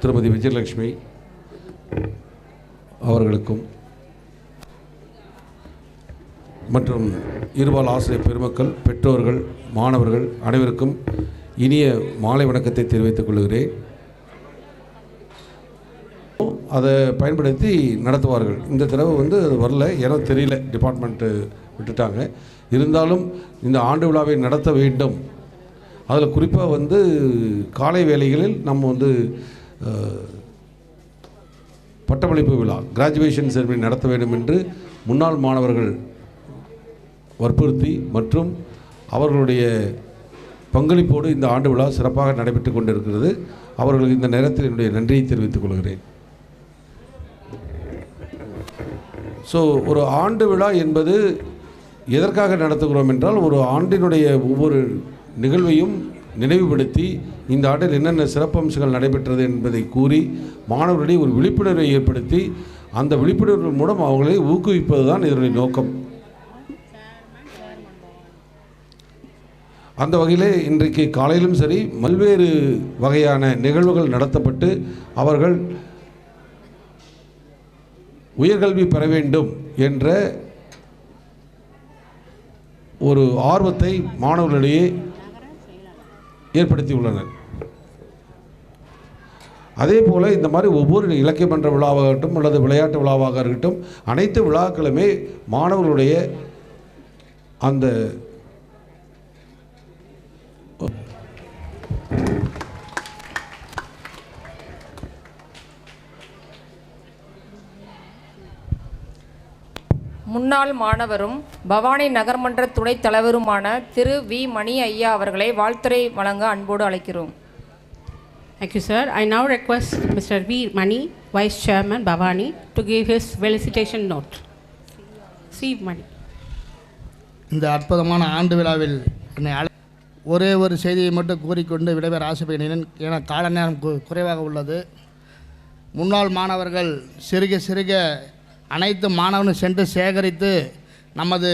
திருமதி விஜயலட்சுமி அவர்களுக்கும் மற்றும் இருபால் ஆசிரியர் பெருமக்கள், பெற்றோர்கள், மாணவர்கள் அனைவருக்கும் இனிய மாலை வணக்கத்தை தெரிவித்துக் கொள்கிறேன். அதை பயன்படுத்தி நடத்துவார்கள். இந்த தடவை அது வரல, ஏன்னா தெரியல, டிபார்ட்மெண்ட்டு விட்டுட்டாங்க. இருந்தாலும் இந்த ஆண்டு விழாவை நடத்த வேண்டும். அதில் குறிப்பாக காலை வேளைகளில் நம்ம பட்டமளிப்பு விழா, கிராஜுவேஷன் செரிமனி நடத்த வேண்டும் என்று முன்னாள் மாணவர்கள் வற்புறுத்தி மற்றும் அவர்களுடைய பங்களிப்போடு இந்த ஆண்டு விழா சிறப்பாக நடைபெற்று கொண்டிருக்கிறது. அவர்களுக்கு இந்த நேரத்தில் என்னுடைய நன்றியை தெரிவித்துக் கொள்கிறேன். ஒரு ஆண்டு விழா என்பது எதற்காக நடத்துகிறோம் என்றால், ஒரு ஆண்டினுடைய ஒவ்வொரு நிகழ்வையும் நினைவுபடுத்தி இந்த ஆண்டில் என்னென்ன சிறப்பம்சங்கள் நடைபெற்றது என்பதை கூறி மாணவர்களிடையே ஒரு விழிப்புணர்வை ஏற்படுத்தி அந்த விழிப்புணர்வு மூலம் அவர்களை ஊக்குவிப்பது தான் இதனுடைய நோக்கம். அந்த வகையிலே இன்றைக்கு காலையிலும் சரி பல்வேறு வகையான நிகழ்வுகள் நடத்தப்பட்டு அவர்கள் உயர்கல்வி பெற வேண்டும் என்ற ஒரு ஆர்வத்தை மாணவர்களிடையே ஏற்படுத்தியுள்ளனர். அதே போல் இந்த மாதிரி ஒவ்வொரு இலக்கிய மன்ற விழாவாகட்டும் அல்லது விளையாட்டு விழாவாக இருக்கட்டும், அனைத்து விழாக்களுமே மாணவர்களுடைய அந்த முன்னாள் மாணவரும் பவானி நகர்மன்ற துணைத் தலைவருமான திரு வி மணி ஐயா அவர்களை வாழ்த்துரை வழங்க அன்போடு அழைக்கிறோம். Thank you, sir. I now request Mr. V. Mani, Vice Chairman Bhavani, to give his felicitation note. C. Mani. இந்த அற்புதமான ஆண்டு விழாவில் என்னை ஒரே ஒரு செய்தியை மட்டும் கூறிக்கொண்டு விடைபெற ஆசைப்படுகிறேன். ஏன்னா கால நேரம் குறைவாக உள்ளது. முன்னாள் மாணவர்கள் சிறுக அனைத்து மாணவர்களும் சென்று சேகரித்து நமது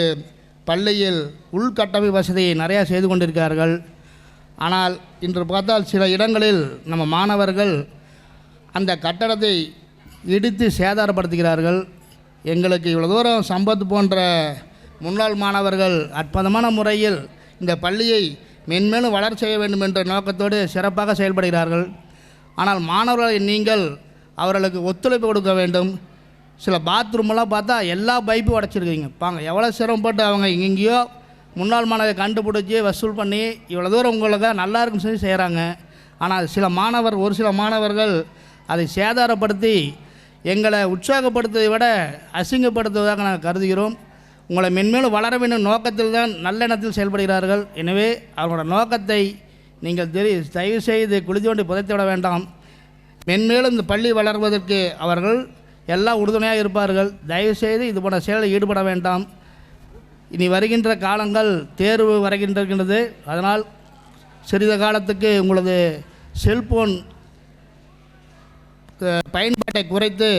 பள்ளியில் உள்கட்டமைப்பு வசதியை நிறையா செய்து கொண்டிருக்கிறார்கள். ஆனால் இன்று பார்த்தால் சில இடங்களில் நம்ம மாணவர்கள் அந்த கட்டடத்தை இடித்து சேதாரப்படுத்துகிறார்கள். எங்களுக்கு இவ்வளோ தூரம் சம்பத் போன்ற முன்னாள் மாணவர்கள் அற்புதமான முறையில் இந்த பள்ளியை மென்மேலும் வளர்ச்சி செய்ய வேண்டும் என்ற நோக்கத்தோடு சிறப்பாக செயல்படுகிறார்கள். ஆனால் மாணவர்களை நீங்கள் அவர்களுக்கு ஒத்துழைப்பு கொடுக்க வேண்டும். சில பாத்ரூமெல்லாம் பார்த்தா எல்லா பைப்பும் உடச்சிருக்கீங்க. பாங்க எவ்வளோ சிரமப்பட்டு அவங்க எங்கேயோ முன்னாள் மாணவரை கண்டுபிடிச்சி வசூல் பண்ணி இவ்வளோ தூரம் உங்களுக்கு நல்லா இருக்குன்னு சொல்லி செய்கிறாங்க. ஆனால் ஒரு சில மாணவர்கள் அதை சேதாரப்படுத்தி எங்களை உற்சாகப்படுத்துவதை விட அசிங்கப்படுத்துவதாக நாங்கள் கருதுகிறோம். உங்களை மென்மேலும் வளர வேண்டும் நோக்கத்தில் தான் நல்லெண்ணத்தில் செயல்படுகிறார்கள். எனவே அவங்களோட நோக்கத்தை நீங்கள் தயவு செய்து குளித்து கொண்டு புதைத்து விட வேண்டாம். மென்மேலும் இந்த பள்ளி வளர்வதற்கு அவர்கள் எல்லாம் உறுதுணையாக இருப்பார்கள். தயவுசெய்து இது போன்ற செயலில் ஈடுபட வேண்டாம். இனி வருகின்ற காலங்கள் தேர்வு வருகின்றது. அதனால் சிறிது காலத்துக்கு உங்களது செல்போன் பயன்பாட்டை குறைத்து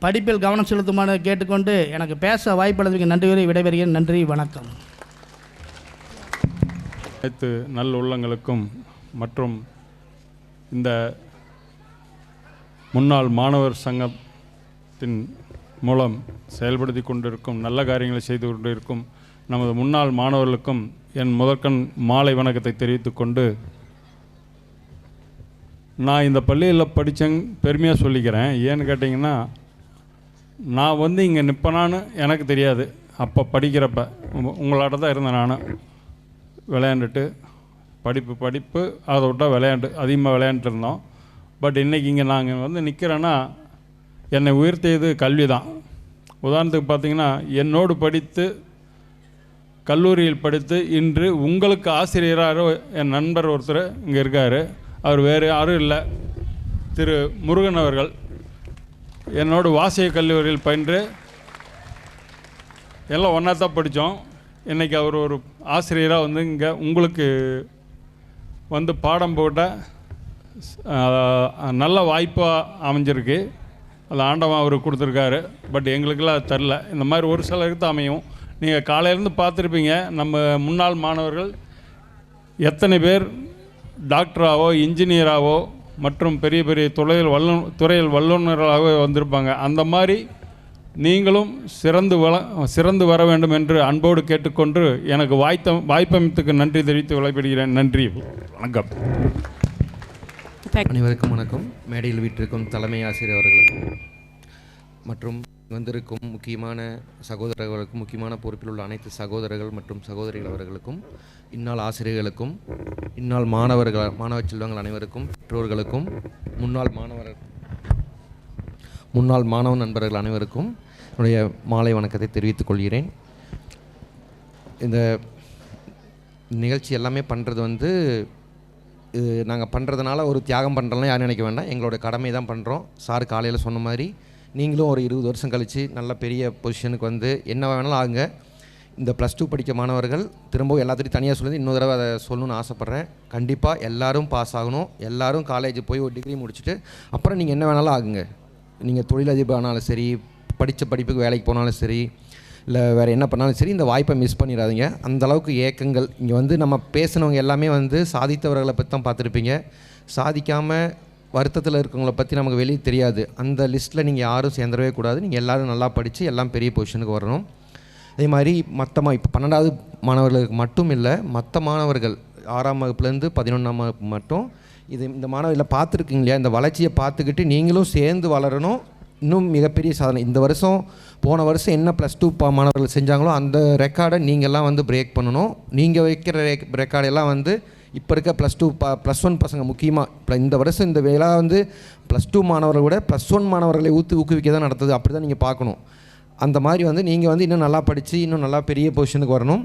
படிப்பில் கவனம் செலுத்துமாறு கேட்டுக்கொண்டு எனக்கு பேச வாய்ப்பளித்ததற்கு நன்றி கூறி விடைபெறுகிறேன். நன்றி, வணக்கம். அனைத்து நல்லுள்ளங்களுக்கும் மற்றும் இந்த முன்னாள் மாணவர் சங்கத்தின் மூலம் செயல்படுத்தி கொண்டிருக்கும் நல்ல காரியங்களை செய்து கொண்டிருக்கும் நமது முன்னாள் மாணவர்களுக்கும் என் முதற்கண் மாலை வணக்கத்தை தெரிவித்துக் கொண்டு, நான் இந்த பள்ளியில் படித்தேன் பெருமையாக சொல்லிக்கிறேன். ஏன்னு கேட்டிங்கன்னா, நான் இங்கே நிற்பனான்னு எனக்கு தெரியாது. அப்போ படிக்கிறப்ப உங்களாட்ட தான் இருந்தேன். நான் விளையாண்டுட்டு படிப்பு அதை விட்டால் அதிகமாக விளையாண்டுட்டு இருந்தோம். பட் இன்றைக்கி இங்கே நாங்கள் நிற்கிறேன்னா என்னை உயர்த்தியது கல்வி தான். உதாரணத்துக்கு பார்த்திங்கன்னா, என்னோடு படித்து கல்லூரியில் படித்து இன்று உங்களுக்கு ஆசிரியராக என் நண்பர் ஒருத்தர் இங்கே இருக்கார். அவர் வேறு யாரும் இல்லை, திரு முருகன் அவர்கள். என்னோட வாசிய கல்லூரியில் பயின்று எல்லாம் ஒன்றா தான் படித்தோம். இன்றைக்கி அவர் ஒரு ஆசிரியராக இங்கே உங்களுக்கு பாடம் போட்ட நல்ல வாய்ப்பாக அமைஞ்சிருக்கு. அது ஆண்டவன் அவர் கொடுத்துருக்காரு. பட் எங்களுக்கெல்லாம் தரல. இந்த மாதிரி ஒரு சிலருக்கு தான் அமையும். நீங்கள் காலையிலேருந்து பார்த்துருப்பீங்க, நம்ம முன்னாள் மாணவர்கள் எத்தனை பேர் டாக்டராகவோ இன்ஜினியராகவோ மற்றும் பெரிய பெரிய துறையில் வல்லுநர்களாக வந்திருப்பாங்க. அந்த மாதிரி நீங்களும் சிறந்து வர வேண்டும் என்று அன்போடு கேட்டுக்கொண்டு எனக்கு வாய்ப்பமைத்துக்கு நன்றி தெரிவித்து விடைபெறுகிறேன். நன்றி, வணக்கம். அனைவருக்கும் வணக்கம். மேடையில் வீட்டிற்கும் தலைமை ஆசிரியர் அவர்களுக்கும் மற்றும் வந்திருக்கும் முக்கியமான சகோதரர்களுக்கும், முக்கியமான பொறுப்பில் உள்ள அனைத்து சகோதரர்கள் மற்றும் சகோதரிகள் அவர்களுக்கும், இந்நாள் ஆசிரியர்களுக்கும், இந்நாள் மாணவ செல்வங்கள் அனைவருக்கும், பெற்றோர்களுக்கும், முன்னாள் மாணவ நண்பர்கள் அனைவருக்கும் என்னுடைய மாலை வணக்கத்தை தெரிவித்துக் கொள்கிறேன். இந்த நிகழ்ச்சி எல்லாமே பண்ணுறது நாங்கள் பண்ணுறதுனால ஒரு தியாகம் பண்ணுறதுலாம் யாரும் நினைக்க வேண்டாம். எங்களோட கடமை தான் பண்ணுறோம். சார் காலையில் சொன்ன மாதிரி நீங்களும் ஒரு 20 வருஷம் கழித்து நல்ல பெரிய பொசிஷனுக்கு என்ன வேணாலும் ஆகுங்க. இந்த +2 படிக்க மாணவர்கள் திரும்பவும் எல்லாத்தையும் தனியாக சொல்லி இன்னொரு தடவை அதை சொல்லணும்னு ஆசைப்பட்றேன். கண்டிப்பாக எல்லோரும் பாஸ் ஆகணும். எல்லோரும் காலேஜ் போய் ஒரு டிகிரி முடிச்சுட்டு அப்புறம் நீங்கள் என்ன வேணாலும் ஆகுங்க. நீங்கள் தொழிலதிபர் ஆனாலும் சரி, படித்த படிப்புக்கு வேலைக்கு போனாலும் சரி, இல்லை வேறு என்ன பண்ணாலும் சரி, இந்த வாய்ப்பை மிஸ் பண்ணிடாதீங்க. அந்தளவுக்கு ஏக்கங்கள் இங்கே நம்ம பேசினவங்க எல்லாமே சாதித்தவர்களை பற்றி தான் பார்த்துருப்பீங்க. சாதிக்காமல் வருத்தத்தில் இருக்கிறவங்கள பற்றி நமக்கு வெளியே தெரியாது. அந்த லிஸ்ட்டில் நீங்கள் யாரும் சேர்ந்துடவே கூடாது. நீங்கள் எல்லோரும் நல்லா படித்து எல்லாம் பெரிய பொசிஷனுக்கு வரணும். அதே மாதிரி இப்போ 12வது மாணவர்களுக்கு மட்டும் இல்லை, மற்ற மாணவர்கள் 6ஆம் வகுப்புலேருந்து 11ஆம் வகுப்பு மட்டும் இந்த மாணவர்களை பார்த்துருக்கீங்க இல்லையா, இந்த வளர்ச்சியை பார்த்துக்கிட்டு நீங்களும் சேர்ந்து வளரணும். இன்னும் மிகப்பெரிய சாதனை இந்த வருஷம், போன வருஷம் என்ன +2 மாணவர்கள் செஞ்சாங்களோ அந்த ரெக்கார்டை நீங்கள்லாம் பிரேக் பண்ணணும். நீங்கள் வைக்கிற ரெக்கார்டெல்லாம் இப்போ இருக்க +2 +1 பசங்க முக்கியமாக இப்போ இந்த வருஷம் இந்த வேளா +2 மாணவர்களை விட +1 மாணவர்களை ஊக்குவிக்க தான் நடத்துது. அப்படி தான் நீங்கள் பார்க்கணும். அந்த மாதிரி நீங்கள் இன்னும் நல்லா படித்து இன்னும் நல்லா பெரிய பொசிஷனுக்கு வரணும்.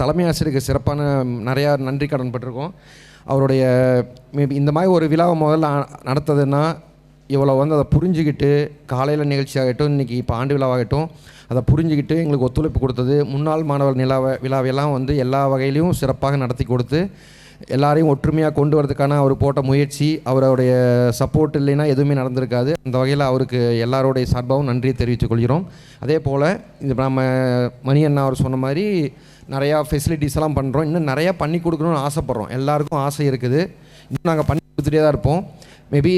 தலைமை ஆசிரியருக்கு சிறப்பான நிறையா நன்றி கடன் பட்டிருக்கோம். அவருடைய இந்த மாதிரி ஒரு விழாவை முதல்ல நடத்துதுன்னா இவ்வளோ அதை புரிஞ்சுக்கிட்டு, காலையில் நிகழ்ச்சியாகட்டும், இன்றைக்கி இப்போ ஆண்டு விழாவாகட்டும், அதை புரிஞ்சுக்கிட்டு எங்களுக்கு ஒத்துழைப்பு கொடுத்தது, முன்னாள் மாணவர் விழாவெல்லாம் எல்லா வகையிலையும் சிறப்பாக நடத்தி கொடுத்து எல்லாரையும் ஒற்றுமையாக கொண்டு வரதுக்கான அவர் போட்ட முயற்சி, அவருடைய சப்போர்ட் இல்லைன்னா எதுவுமே நடந்திருக்காது. அந்த வகையில் அவருக்கு எல்லாருடைய சார்பாகவும் நன்றியை தெரிவித்துக் கொள்கிறோம். அதே போல் நம்ம மணி அண்ணா அவர் சொன்ன மாதிரி நிறையா ஃபெசிலிட்டிஸ் எல்லாம் பண்ணுறோம். இன்னும் நிறையா பண்ணி கொடுக்கணும்னு ஆசைப்பட்றோம். எல்லாருக்கும் ஆசை இருக்குது. இன்னும் நாங்கள் பண்ணி கொடுத்துட்டே தான் இருப்போம். மேபி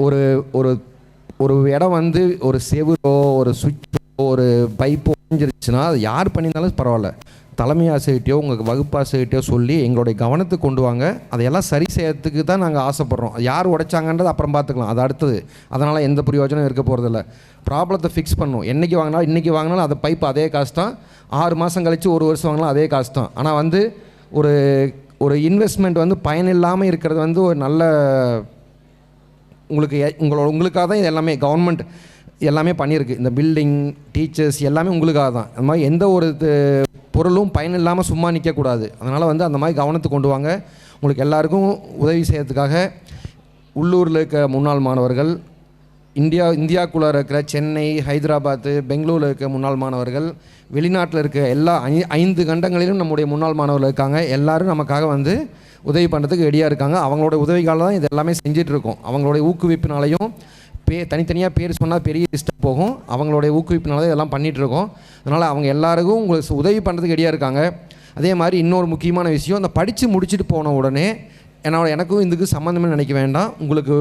ஒரு ஒரு ஒரு இடம் ஒரு செவுரோ ஒரு சுவிட்சோ ஒரு பைப்போ ஒழிஞ்சிருச்சுன்னா அது யார் பண்ணியிருந்தாலும் பரவாயில்ல, தலைமை ஆசிரியர்கிட்டையோ உங்கள் வகுப்பு ஆசிரியர்கிட்டையோ சொல்லி எங்களுடைய கவனத்துக்கு கொண்டு வாங்க. அதையெல்லாம் சரி செய்யறதுக்கு தான் நாங்கள் ஆசைப்பட்றோம். யார் உடைச்சாங்கன்றது அப்புறம் பார்த்துக்கலாம், அது அடுத்தது. அதனால் எந்த பிரயோஜனம் இருக்க போகிறதில்ல. ப்ராப்ளத்தை ஃபிக்ஸ் பண்ணும். என்றைக்கு வாங்கினாலும் இன்றைக்கி வாங்கினாலும் அந்த பைப் அதே காசு தான், 6 மாதம் கழித்து 1 வருஷம் வாங்கினாலும் அதே காசு தான். ஆனால் ஒரு ஒரு இன்வெஸ்ட்மெண்ட் பயனில்லாமல் இருக்கிறது ஒரு நல்ல உங்களுக்காக தான் இது எல்லாமே கவர்மெண்ட் எல்லாமே பண்ணியிருக்கு. இந்த பில்டிங், டீச்சர்ஸ் எல்லாமே உங்களுக்காக தான். அந்த மாதிரி எந்த ஒரு பொருளும் பயனில்லாமல் சும்மா நிற்கக்கூடாது. அதனால் அந்த மாதிரி கவனத்துக்கு கொண்டு வாங்க. உங்களுக்கு எல்லாருக்கும் உதவி செய்யறதுக்காக உள்ளூரில் இருக்க முன்னாள் மாணவர்கள், இந்தியாவுக்குள்ளே இருக்கிற சென்னை, ஹைதராபாத்து, பெங்களூரில் இருக்க முன்னாள் மாணவர்கள், வெளிநாட்டில் இருக்க எல்லா 5 கண்டங்களிலும் நம்முடைய முன்னாள் மாணவர்கள் இருக்காங்க. எல்லோரும் நமக்காக உதவி பண்ணுறதுக்கு ரெடியாக இருக்காங்க. அவங்களோட உதவிகால தான் இது எல்லாமே செஞ்சிட்ருக்கோம். அவங்களுடைய ஊக்குவிப்பினாலையும் தனித்தனியாக பேர் சொன்னால் பெரிய லிஸ்ட்டாக போகும். அவங்களுடைய ஊக்குவிப்பினால தான் இதெல்லாம் பண்ணிகிட்ருக்கோம். அதனால் அவங்க எல்லாருக்கும் உங்களுக்கு உதவி பண்ணுறதுக்கு ரெடியாக இருக்காங்க. அதே மாதிரி இன்னொரு முக்கியமான விஷயம், அந்த படித்து முடிச்சுட்டு போன உடனே எனக்கும் இதுக்கு சம்மந்தமே நினைக்க வேண்டாம். உங்களுக்கு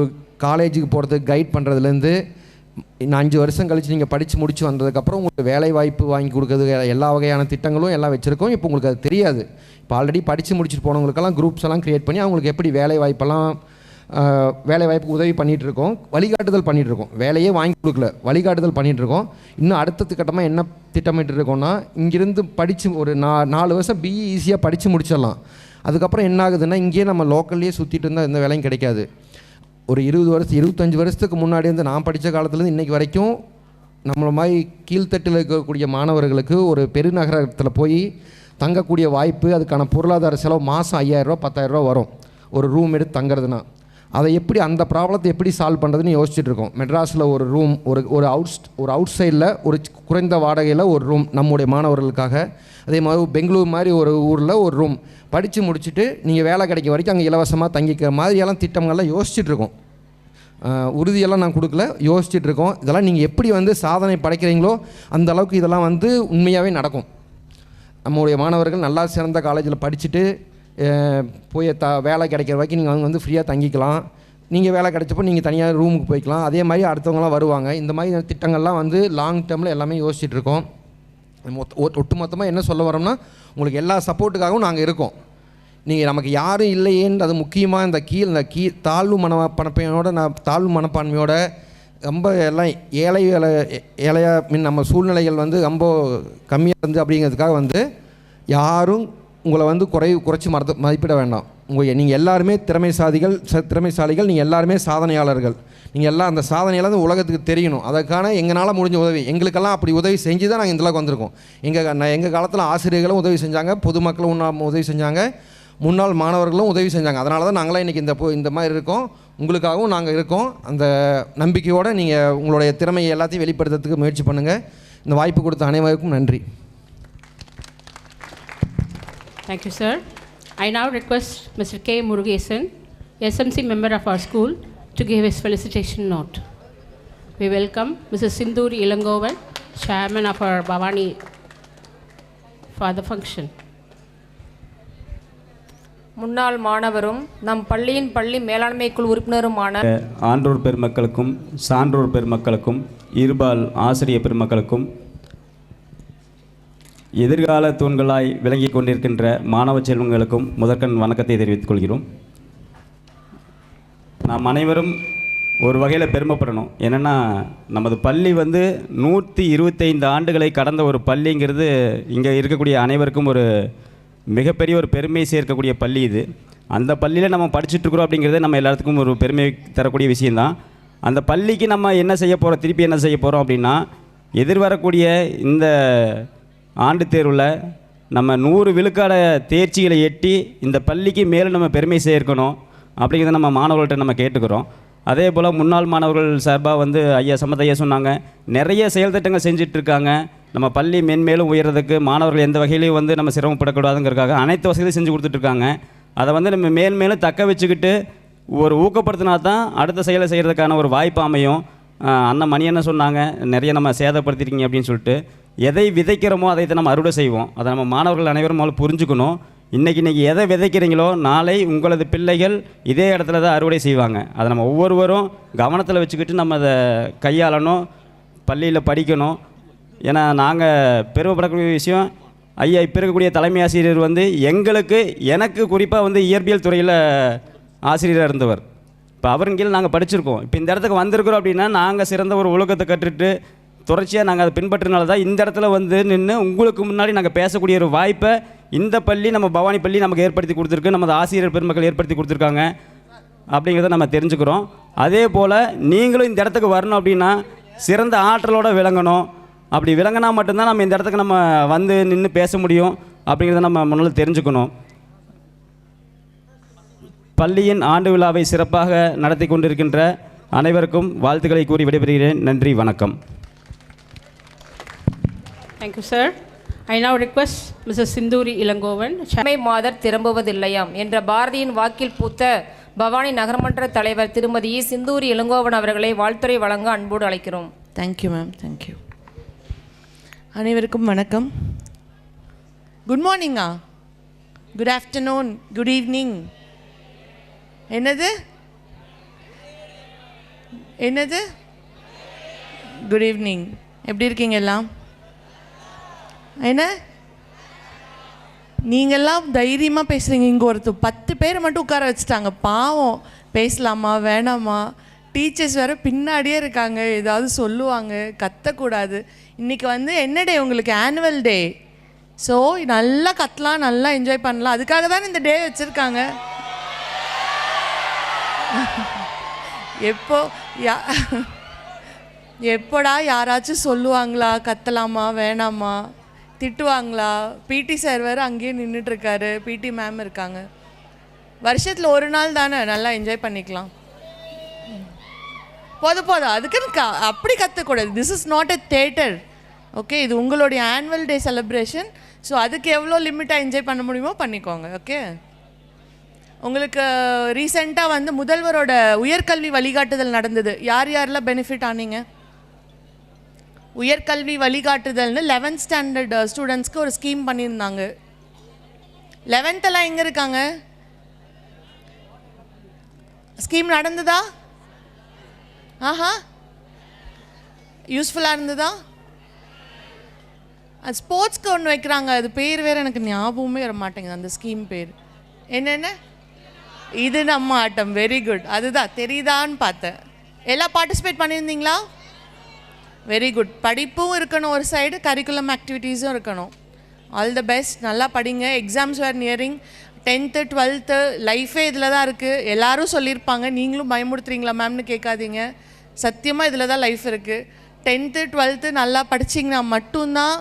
காலேஜுக்கு போகிறதுக்கு கைட் பண்ணுறதுலேருந்து 5 வருஷம் கழித்து நீங்கள் படித்து முடித்து வந்ததுக்கப்புறம் உங்களுக்கு வேலை வாய்ப்பு வாங்கி கொடுக்குறது எல்லா வகையான திட்டங்களும் எல்லாம் வச்சுருக்கோம். இப்போ உங்களுக்கு அது தெரியாது. இப்போ ஆல்ரெடி படித்து முடிச்சுட்டு போனவங்களுக்கெல்லாம் குரூப்ஸ் எல்லாம் க்ரியேட் பண்ணி அவங்களுக்கு எப்படி வேலை வாய்ப்புக்கு உதவி பண்ணிகிட்ருக்கோம், வழிகாட்டுதல் பண்ணிகிட்ருக்கோம். வேலையே வாங்கி கொடுக்கல, வழிகாட்டுதல் பண்ணிகிட்ருக்கோம். இன்னும் அடுத்த கட்டமாக என்ன திட்டமிட்டுருக்கோம்னா, இங்கேருந்து படித்து ஒரு 4 வருஷம் பிஇ ஈஸியாக படித்து முடிச்சிடலாம். அதுக்கப்புறம் என்ன ஆகுதுன்னா, இங்கேயே நம்ம லோக்கல்லையே சுற்றிட்டு இருந்தால் எந்த வேலையும் கிடைக்காது. ஒரு 25 வருஷத்துக்கு முன்னாடி நான் படித்த காலத்துலேருந்து இன்றைக்கி வரைக்கும் நம்மளை மாதிரி கீழ்த்தட்டில் இருக்கக்கூடிய மாணவர்களுக்கு ஒரு பெருநகரத்தில் போய் தங்கக்கூடிய வாய்ப்பு, அதுக்கான பொருளாதார செலவு மாதம் 5000 ரூபா 10,000 ரூபா வரும் ஒரு ரூம் எடுத்து தங்குறதுனா. அதை எப்படி அந்த ப்ராப்ளத்தை எப்படி சால்வ் பண்ணுறதுன்னு யோசிச்சுட்டு இருக்கோம். மெட்ராஸில் ஒரு ரூம், ஒரு அவுட் சைடில் ஒரு குறைந்த வாடகையில் ஒரு ரூம் நம்முடைய மாணவர்களுக்காக. அதே மாதிரி பெங்களூர் மாதிரி ஒரு ஊரில் ஒரு ரூம் படித்து முடிச்சுட்டு நீங்கள் வேலை கிடைக்க வரைக்கும் அங்கே இலவசமாக தங்கிக்கிற மாதிரியெல்லாம் திட்டங்கள்லாம் யோசிச்சுட்ருக்கோம். உறுதியெல்லாம் நான் கொடுக்கல, யோசிச்சுட்ருக்கோம். இதெல்லாம் நீங்கள் எப்படி சாதனை படைக்கிறீங்களோ அந்த அளவுக்கு இதெல்லாம் உண்மையாகவே நடக்கும். நம்முடைய மாணவர்கள் நல்லா சிறந்த காலேஜில் படிச்சுட்டு போய் வேலை கிடைக்கிற வரைக்கும் நீங்கள் ஃப்ரீயாக தங்கிக்கலாம். நீங்கள் வேலை கிடைச்சப்போ நீங்கள் தனியாக ரூமுக்கு போய்க்கலாம். அதே மாதிரி அடுத்தவங்களாம் வருவாங்க. இந்த மாதிரி திட்டங்கள்லாம் வந்து லாங் டேர்மில் எல்லாமே யோசிச்சுட்ருக்கோம். ஒட்டுமொத்தமாக என்ன சொல்ல வரோம்னா, உங்களுக்கு எல்லா சப்போர்ட்டுக்காகவும் நாங்கள் இருக்கோம். நீங்கள் நமக்கு யாரும் இல்லையேன்னு அது முக்கியமாக இந்த தாழ்வு மனப்பான்மையோட ரொம்ப எல்லாம் ஏழையாக நம்ம சூழ்நிலைகள் வந்து ரொம்ப கம்மியாக இருந்து அப்படிங்கிறதுக்காக வந்து யாரும் உங்களை வந்து குறைச்சி மதிப்பிட வேண்டாம். நீங்கள் எல்லாருமே திறமைசாலிகள், நீங்கள் எல்லாருமே சாதனையாளர்கள். நீங்கள் எல்லாம் அந்த சாதனையெல்லாம் வந்து உலகத்துக்கு தெரியணும். அதற்கான எங்களால் முடிஞ்ச உதவி, எங்களுக்கெல்லாம் அப்படி உதவி செஞ்சு தான் நாங்கள் இந்தளவுக்கு வந்திருக்கோம். எங்கள் காலத்தில் ஆசிரியர்களும் உதவி செஞ்சாங்க, பொதுமக்களும் உதவி செஞ்சாங்க, முன்னாள் மாணவர்களும் உதவி செஞ்சாங்க. அதனால தான் நாங்களாம் இன்றைக்கி இந்த மாதிரி இருக்கோம். உங்களுக்காகவும் நாங்கள் இருக்கோம். அந்த நம்பிக்கையோடு நீங்கள் உங்களுடைய திறமையை எல்லாத்தையும் வெளிப்படுத்துறதுக்கு முயற்சி பண்ணுங்கள். இந்த வாய்ப்பு கொடுத்த அனைவருக்கும் நன்றி. Thank you, sir. I now request Mr. K. Murugesan, SMC member of our school, to give his felicitation note. We welcome Mrs. Sinduri Ilangovan, chairman of our Bhavani, for the function. முன்னாள் மாணவரும் நம் பள்ளியின் பள்ளி மேலாண்மை குழு உறுப்பினருமான ஆன்றோர் பெருமக்களுக்கும் சான்றோர் பெருமக்களுக்கும் இருபால் ஆசிரிய பெருமக்களுக்கும் எதிர்கால தூண்களாய் விளங்கி கொண்டிருக்கின்ற மாணவ செல்வங்களுக்கும் முதற்கண் வணக்கத்தை தெரிவித்துக் கொள்கிறோம். நாம் அனைவரும் ஒரு வகையில் பெருமைப்படணும். என்னென்னா, நமது பள்ளி வந்து 125 ஆண்டுகளை கடந்த ஒரு பள்ளிங்கிறது இங்கே இருக்கக்கூடிய அனைவருக்கும் ஒரு மிகப்பெரிய ஒரு பெருமை சேர்க்கக்கூடிய பள்ளி இது. அந்த பள்ளியில் நம்ம படிச்சுட்ருக்குறோம் அப்படிங்கிறது நம்ம எல்லாத்துக்கும் ஒரு பெருமை தரக்கூடிய விஷயந்தான். அந்த பள்ளிக்கு நம்ம என்ன செய்ய போகிறோம், திருப்பி என்ன செய்ய போகிறோம் அப்படின்னா, எதிர்வரக்கூடிய இந்த ஆண்டு தேர்வில் நம்ம 100 விழுக்காட தேர்ச்சிகளை எட்டி இந்த பள்ளிக்கு மேலே நம்ம பெருமை சேர்க்கணும் அப்படிங்கிறத நம்ம மாணவர்கள்ட்ட நம்ம கேட்டுக்கிறோம். அதே போல் முன்னாள் மாணவர்கள் சார்பாக வந்து சம்பத் ஐயா சொன்னாங்க, நிறைய செயல் திட்டங்கள் செஞ்சிட்ருக்காங்க. நம்ம பள்ளி மென்மேலும் உயர்றதுக்கு மாணவர்கள் எந்த வகையிலையும் வந்து நம்ம சிரமப்படக்கூடாதுங்கிறதுக்காக அனைத்து வசதியும் செஞ்சு கொடுத்துட்ருக்காங்க. அதை வந்து நம்ம மேலும் தக்க வச்சுக்கிட்டு ஒரு ஊக்கப்படுத்தினா தான் அடுத்த செயலை செய்கிறதுக்கான ஒரு வாய்ப்பு அமையும். அண்ணன் மணி என்ன சொன்னாங்க, நிறைய நம்ம சேதப்படுத்திருக்கீங்க அப்படின்னு சொல்லிட்டு. எதை விதைக்கிறோமோ அதை நம்ம அறுவடை செய்வோம். அதை நம்ம மாணவர்கள் அனைவரும் முதல்ல புரிஞ்சுக்கணும். இன்றைக்கி எதை விதைக்கிறீங்களோ நாளை உங்களது பிள்ளைகள் இதே இடத்துல தான் அறுவடை செய்வாங்க. அதை நம்ம ஒவ்வொருவரும் கவனத்தில் வச்சுக்கிட்டு நம்ம அதை கையாளணும், பள்ளியில் படிக்கணும். ஏன்னா நாங்கள் பெருமைப்படக்கூடிய விஷயம், ஐயா இப்போ இருக்கக்கூடிய தலைமை ஆசிரியர் வந்து எனக்கு குறிப்பாக வந்து இயற்பியல் துறையில் ஆசிரியராக இருந்தவர். இப்போ அவரின் கீழ் நாங்கள் படிச்சிருக்கோம். இப்போ இந்த இடத்துக்கு வந்திருக்கிறோம் அப்படின்னா நாங்கள் சிறந்த ஒரு ஒழுக்கத்தை கற்றுட்டு தொடர்ச்சியாக நாங்கள் அதை பின்பற்றினால தான் இந்த இடத்துல வந்து நின்று உங்களுக்கு முன்னாடி நாங்கள் பேசக்கூடிய ஒரு வாய்ப்பை இந்த பள்ளி, நம்ம பவானி பள்ளி நமக்கு ஏற்படுத்தி கொடுத்துருக்கு, நமது ஆசிரியர் பெருமக்கள் ஏற்படுத்தி கொடுத்துருக்காங்க அப்படிங்கிறத நம்ம தெரிஞ்சுக்கிறோம். அதே போல் நீங்களும் இந்த இடத்துக்கு வரணும் அப்படின்னா சிறந்த ஆற்றலோடு விளங்கணும். அப்படி விளங்கினா மட்டும்தான் நம்ம இந்த இடத்துக்கு நம்ம வந்து நின்று பேச முடியும் அப்படிங்கிறத நம்ம முன்னால் தெரிஞ்சுக்கணும். பள்ளியின் ஆண்டு விழாவை சிறப்பாக நடத்தி கொண்டிருக்கின்ற அனைவருக்கும் வாழ்த்துக்களை கூறி விடைபெறுகிறேன். நன்றி, வணக்கம். Thank you, sir. I now request Mrs. Sinduri Ilangovan. மாதர் திரும்புவதில்லையாம் என்ற பாரதியின் வாக்கில் பூத்த பவானி நகர்மன்ற தலைவர் திருமதி சிந்தூரி இளங்கோவன் அவர்களை வாழ்த்துரை வழங்க அன்போடு அழைக்கிறோம். Thank you ma'am, thank you. அனைவருக்கும் வணக்கம். குட் மார்னிங்கா, குட் ஆஃப்டர்நூன், குட் ஈவினிங். என்னது குட் ஈவினிங். எப்படி இருக்கீங்க எல்லாம்? என்ன நீங்கள்லாம் தைரியமாக பேசுகிறீங்க. இங்கே ஒருத்தர் 10 பேரை மட்டும் உட்கார வச்சுட்டாங்க. பாவம், பேசலாமா வேணாமா? டீச்சர்ஸ் வேறு பின்னாடியே இருக்காங்க, ஏதாவது சொல்லுவாங்க, கத்தக்கூடாது. இன்றைக்கி வந்து என்ன டே உங்களுக்கு? Annual day. ஸோ நல்லா கத்தலாம், நல்லா என்ஜாய் பண்ணலாம். அதுக்காக தான் இந்த டே வச்சுருக்காங்க. எப்போடா யாராச்சும் சொல்லுவாங்களா கத்தலாமா வேணாமா, திட்டுவாங்களா? பிடி சார் வேறு அங்கேயே நின்றுட்டுருக்காரு, பிடி மேம் இருக்காங்க. வருஷத்தில் ஒரு நாள் தானே, நல்லா என்ஜாய் பண்ணிக்கலாம். போதும் அதுக்குன்னு அப்படி கற்றக்கூடாது. This is not a theatre, okay? இது உங்களுடைய ஆனுவல் டே செலிப்ரேஷன். ஸோ அதுக்கு எவ்வளோ லிமிட்டாக என்ஜாய் பண்ண முடியுமோ பண்ணிக்கோங்க, ஓகே? உங்களுக்கு ரீசெண்டாக வந்து முதல்வரோட உயர்கல்வி வழிகாட்டுதல் நடந்தது. யாரெல்லாம் பெனிஃபிட் ஆனீங்க? உயர்கல்வி வழிகாட்டுதல்னு 11th ஸ்டாண்டர்ட் ஸ்டூடெண்ட்ஸ்க்கு ஒரு ஸ்கீம் பண்ணியிருந்தாங்க. 11th எல்லாம் எங்கே இருக்காங்க? ஸ்கீம் நடந்ததா? ஆஹா, யூஸ்ஃபுல்லாக இருந்ததா? அது ஸ்போர்ட்ஸ்க்கு ஒன்று வைக்கிறாங்க, அது பேர் வேறு எனக்கு ஞாபகமே வர மாட்டேங்குது அந்த ஸ்கீம் பேர். என்னென்ன? இது நம்ம ஆட்டம். Very good. அதுதான் தெரியுதான்னு பார்த்தேன். எல்லாம் பார்ட்டிசிபேட் பண்ணியிருந்தீங்களா? Very good. படிப்பும் இருக்கணும் ஒரு சைடு, கரிக்குலம் ஆக்டிவிட்டீஸும் இருக்கணும். All the best. நல்லா படிங்க. எக்ஸாம்ஸ் வேர் நியரிங். 10th 12th லைஃபே இதில் தான் இருக்குது. எல்லோரும் சொல்லியிருப்பாங்க, நீங்களும் பயமுடுத்துறீங்களா மேம்னு கேட்காதீங்க. சத்தியமாக இதில் தான் லைஃப் இருக்குது. 10th 12th நல்லா படிச்சிங்கன்னா மட்டும்தான்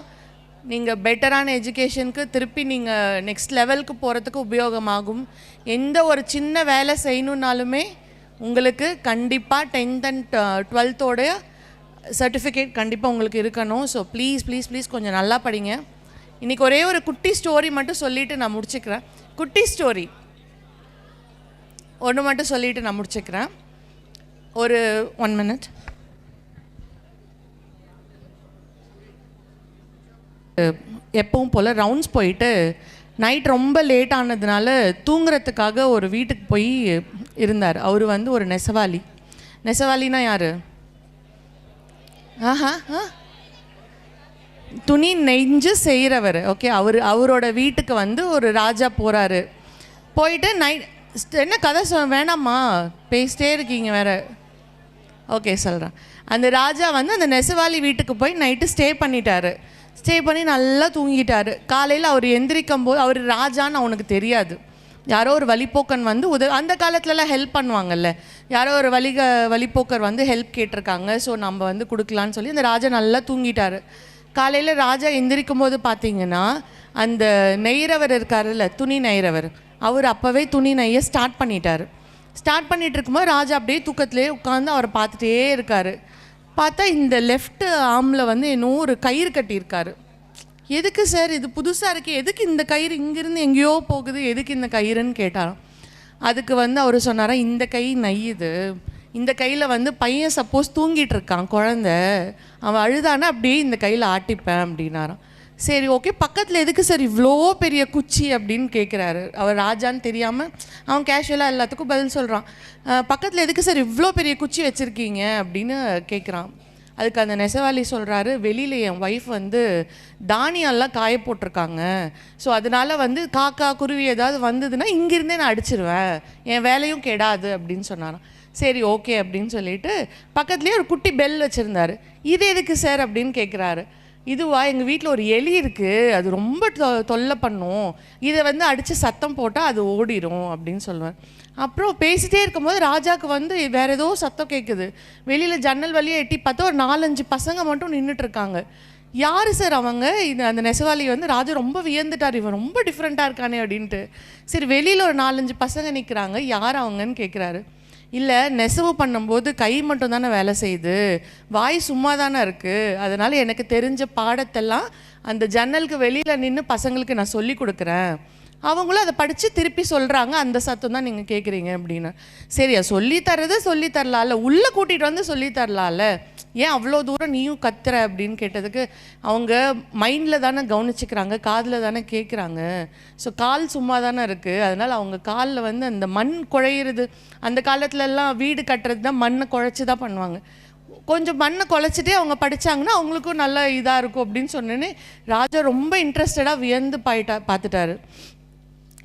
நீங்கள் பெட்டரான எஜுகேஷனுக்கு திருப்பி நீங்கள் நெக்ஸ்ட் லெவலுக்கு போகிறதுக்கு உபயோகமாகும். எந்த ஒரு சின்ன வேலை செய்யணுன்னாலுமே உங்களுக்கு கண்டிப்பாக 10th and 12th சர்டிஃபிகேட் கண்டிப்பாக உங்களுக்கு இருக்கணும். ஸோ ப்ளீஸ் ப்ளீஸ் ப்ளீஸ் கொஞ்சம் நல்லா படிங்க. இன்றைக்கி ஒரே ஒரு குட்டி ஸ்டோரி மட்டும் சொல்லிவிட்டு நான் முடிச்சுக்கிறேன். குட்டி ஸ்டோரி ஒன்று மட்டும் சொல்லிவிட்டு நான் முடிச்சுக்கிறேன். ஒரு 1 minute. எப்பவும் போல் ரவுண்ட்ஸ் போயிட்டு நைட் ரொம்ப லேட் ஆனதுனால தூங்குறதுக்காக ஒரு வீட்டுக்கு போய் இருந்தார். அவர் வந்து ஒரு நெசவாளி. நெசவாளினா யார்? ஆஹா, துணி நெஞ்சு செய்கிறவர். ஓகே, அவரோட வீட்டுக்கு வந்து ஒரு ராஜா போகிறாரு. போயிட்டு என்ன கதை வேணாமா, பேசிட்டே இருக்கீங்க வேறு. ஓகே சொல்கிறேன். அந்த ராஜா வந்து அந்த நெசவாளி வீட்டுக்கு போய் நைட்டு ஸ்டே பண்ணிட்டாரு. ஸ்டே பண்ணி நல்லா தூங்கிட்டார். காலையில் அவர் எந்திரிக்கும் போது அவர் ராஜான்னு அவனுக்கு தெரியாது. யாரோ ஒரு வழிப்போக்கன் வந்து அந்த காலத்துலலாம் ஹெல்ப் பண்ணுவாங்கல்ல, யாரோ ஒரு வழிப்போக்கர் வந்து ஹெல்ப் கேட்டிருக்காங்க, ஸோ நம்ம வந்து கொடுக்கலான்னு சொல்லி அந்த ராஜா நல்லா தூங்கிட்டார். காலையில் ராஜா எந்திரிக்கும் போது பார்த்தீங்கன்னா அந்த நெய்கிறவர் இருக்காருல்ல, துணி நெய்கிறவர், அவர் அப்போவே துணி நெய்ய ஸ்டார்ட் பண்ணிட்டார். ஸ்டார்ட் பண்ணிகிட்டு இருக்கும்போது ராஜா அப்படியே தூக்கத்திலே உட்காந்து அவரை பார்த்துட்டே இருக்கார். பார்த்தா இந்த லெஃப்ட் ஆர்மில் வந்து இன்னும் ஒரு கயிறு கட்டியிருக்காரு. எதுக்கு சார், இது புதுசாக இருக்குது, எதுக்கு இந்த கயிறு இங்கேருந்து எங்கேயோ போகுது, எதுக்கு இந்த கயிறுன்னு கேட்டாராம். அதுக்கு வந்து அவர் சொன்னாராம், இந்த கை நெய்யுது, இந்த கையில் வந்து பையன் சப்போஸ் தூங்கிட்டு இருக்கான், குழந்த, அவன் அழுதானா அப்படியே இந்த கையில் ஆட்டிப்பேன் அப்படின்னாராம். சரி ஓகே, பக்கத்தில் எதுக்கு சார் இவ்வளோ பெரிய குச்சி அப்படின்னு கேட்குறாரு. அவர் ராஜான்னு தெரியாமல் அவன் கேஷுவலாக எல்லாத்துக்கும் பதில் சொல்கிறான். பக்கத்தில் எதுக்கு சார் இவ்வளோ பெரிய குச்சி வச்சுருக்கீங்க அப்படின்னு கேட்குறான். அதுக்கு அந்த நெசவாளி சொல்கிறாரு, வெளியில் என் ஒய்ஃப் வந்து தானியெல்லாம் காய போட்டிருக்காங்க, ஸோ அதனால் வந்து காக்கா குருவி ஏதாவது வந்ததுன்னா இங்கேருந்தே நான் அடிச்சிருவேன், என் வேலையும் கெடாது அப்படின்னு சொன்னாராம். சரி ஓகே அப்படின்னு சொல்லிட்டு பக்கத்துலேயே ஒரு குட்டி பெல் வச்சுருந்தார். இது எதுக்கு சார் அப்படின்னு கேட்குறாரு. இதுவா, எங்கள் வீட்டில் ஒரு எலி இருக்குது, அது ரொம்ப தொல்லை பண்ணும், இதை வந்து அடித்து சத்தம் போட்டால் அது ஓடிடும் அப்படின்னு சொல்லுவார். அப்புறம் பேசிகிட்டே இருக்கும்போது ராஜாவுக்கு வந்து வேறு ஏதோ சத்தம் கேட்குது. வெளியில் ஜன்னல் வழியாக எட்டி பார்த்தா ஒரு 4-5 பசங்க மட்டும் நின்றுட்டுருக்காங்க. யார் சார் அவங்க? அந்த நெசவாளி வந்து ராஜா ரொம்ப வியந்துட்டார், இவன் ரொம்ப டிஃப்ரெண்ட்டாக இருக்கானே அப்படின்ட்டு. சரி, வெளியில் ஒரு 4-5 பசங்க நிற்கிறாங்க, யார் அவங்கன்னு கேட்குறாரு. இல்லை, நெசவு பண்ணும்போது கை மட்டும் தானே வேலை செய்யுது, வாய் சும்மா தானே இருக்குது, அதனால் எனக்கு தெரிஞ்ச பாடத்தெல்லாம் அந்த ஜன்னலுக்கு வெளியில் நின்று பசங்களுக்கு நான் சொல்லி கொடுக்குறேன், அவங்களும் அதை படித்து திருப்பி சொல்கிறாங்க, அந்த சத்தம் தான் நீங்கள் கேட்குறீங்க அப்படின்னு. சரியா, சொல்லித்தரது சொல்லித்தரலாம்ல, உள்ளே கூட்டிகிட்டு வந்து சொல்லித்தரலாம்ல, ஏன் அவ்வளோ தூரம் நீயும் கத்துற அப்படின்னு கேட்டதுக்கு அவங்க மைண்டில் தானே கவனிச்சுக்கிறாங்க, காதில் தானே கேட்குறாங்க, ஸோ கால் சும்மா தானே இருக்குது, அதனால் அவங்க காலில் வந்து அந்த மண் குழையிறது, அந்த காலத்துலலாம் வீடு கட்டுறது தான் மண்ணை குழைச்சி தான் பண்ணுவாங்க, கொஞ்சம் மண்ணை குழைச்சிட்டே அவங்க படித்தாங்கன்னா அவங்களுக்கும் நல்ல இதாக இருக்கும் அப்படின்னு சொன்னேன்னே ராஜா ரொம்ப இன்ட்ரெஸ்டடாக வியந்து பார்த்துட்டாரு.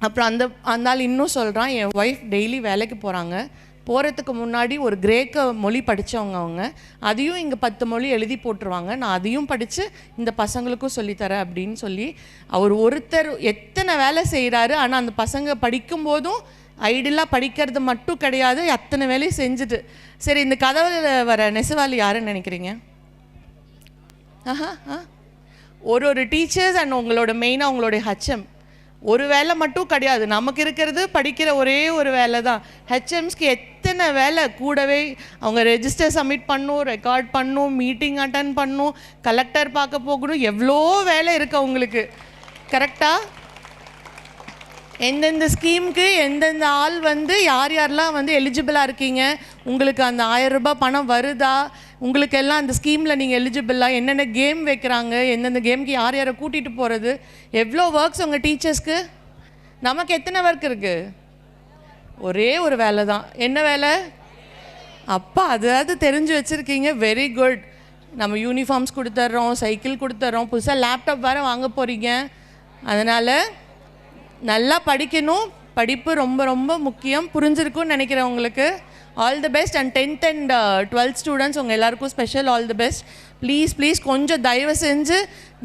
அப்புறம் அந்த ஆள் இன்னும் சொல்கிறான், என் ஒய்ஃப் டெய்லி வேலைக்கு போகிறாங்க, போகிறதுக்கு முன்னாடி ஒரு கிரேக்க மொழி படித்தவங்க அவங்க, அதையும் இங்கே 10 மொழி எழுதி போட்டுருவாங்க, நான் அதையும் படித்து இந்த பசங்களுக்கும் சொல்லித்தரேன் அப்படின்னு சொல்லி அவர் ஒருத்தர் எத்தனை வேலை செய்கிறாரு. ஆனால் அந்த பசங்க படிக்கும்போதும் ஐடியலாக படிக்கிறது மட்டும் கிடையாது, அத்தனை வேலையும் செஞ்சுட்டு. சரி, இந்த கதவில் வர நெசவாளி யாருன்னு நினைக்கிறீங்க? ஒரு டீச்சர்ஸ் அண்ட் உங்களோட மெயினாக உங்களுடைய ஹெச்எம். ஒரு வேலை மட்டும் கிடையாது, நமக்கு இருக்கிறது படிக்கிற ஒரே ஒரு வேலை தான். ஹெச்எம்ஸ்க்கு எத்தனை வேலை கூடவே, அவங்க ரெஜிஸ்டர் சப்மிட் பண்ணணும், ரெக்கார்ட் பண்ணணும், மீட்டிங் அட்டன் பண்ணணும், கலெக்டர் பார்க்க போகணும், எவ்வளோ வேலை இருக்குது அவங்களுக்கு. கரெக்டாக எந்தெந்த ஸ்கீமுக்கு எந்தெந்த ஆள் வந்து யார் யாரெல்லாம் வந்து எலிஜிபிளாக இருக்கீங்க, உங்களுக்கு அந்த 1000 ரூபாய் பணம் வருதா, உங்களுக்கு எல்லாம் அந்த ஸ்கீமில் நீங்கள் எலிஜிபிளாக, என்னென்ன கேம் வைக்கிறாங்க, எந்தெந்த கேமுக்கு யார் யாரை கூட்டிகிட்டு போகிறது, எவ்வளோ ஒர்க்ஸ் உங்கள் டீச்சர்ஸ்க்கு. நமக்கு எத்தனை ஒர்க் இருக்குது? ஒரே ஒரு வேலை தான். என்ன வேலை? அப்பா அதாவது தெரிஞ்சு வச்சுருக்கீங்க, வெரி குட். நம்ம யூனிஃபார்ம்ஸ் கொடுத்துட்றோம், சைக்கிள் கொடுத்துட்றோம், புதுசாக லேப்டாப் வேறு வாங்க போகிறீங்க. அதனால் நல்லா படிக்கணும். படிப்பு ரொம்ப ரொம்ப முக்கியம். புரிஞ்சிருக்கும்னு நினைக்கிறேன் உங்களுக்கு. All the best. And 10th and 12th students உங்கள் எல்லாருக்கும் special all the best. Please கொஞ்சம் தயவு செஞ்சு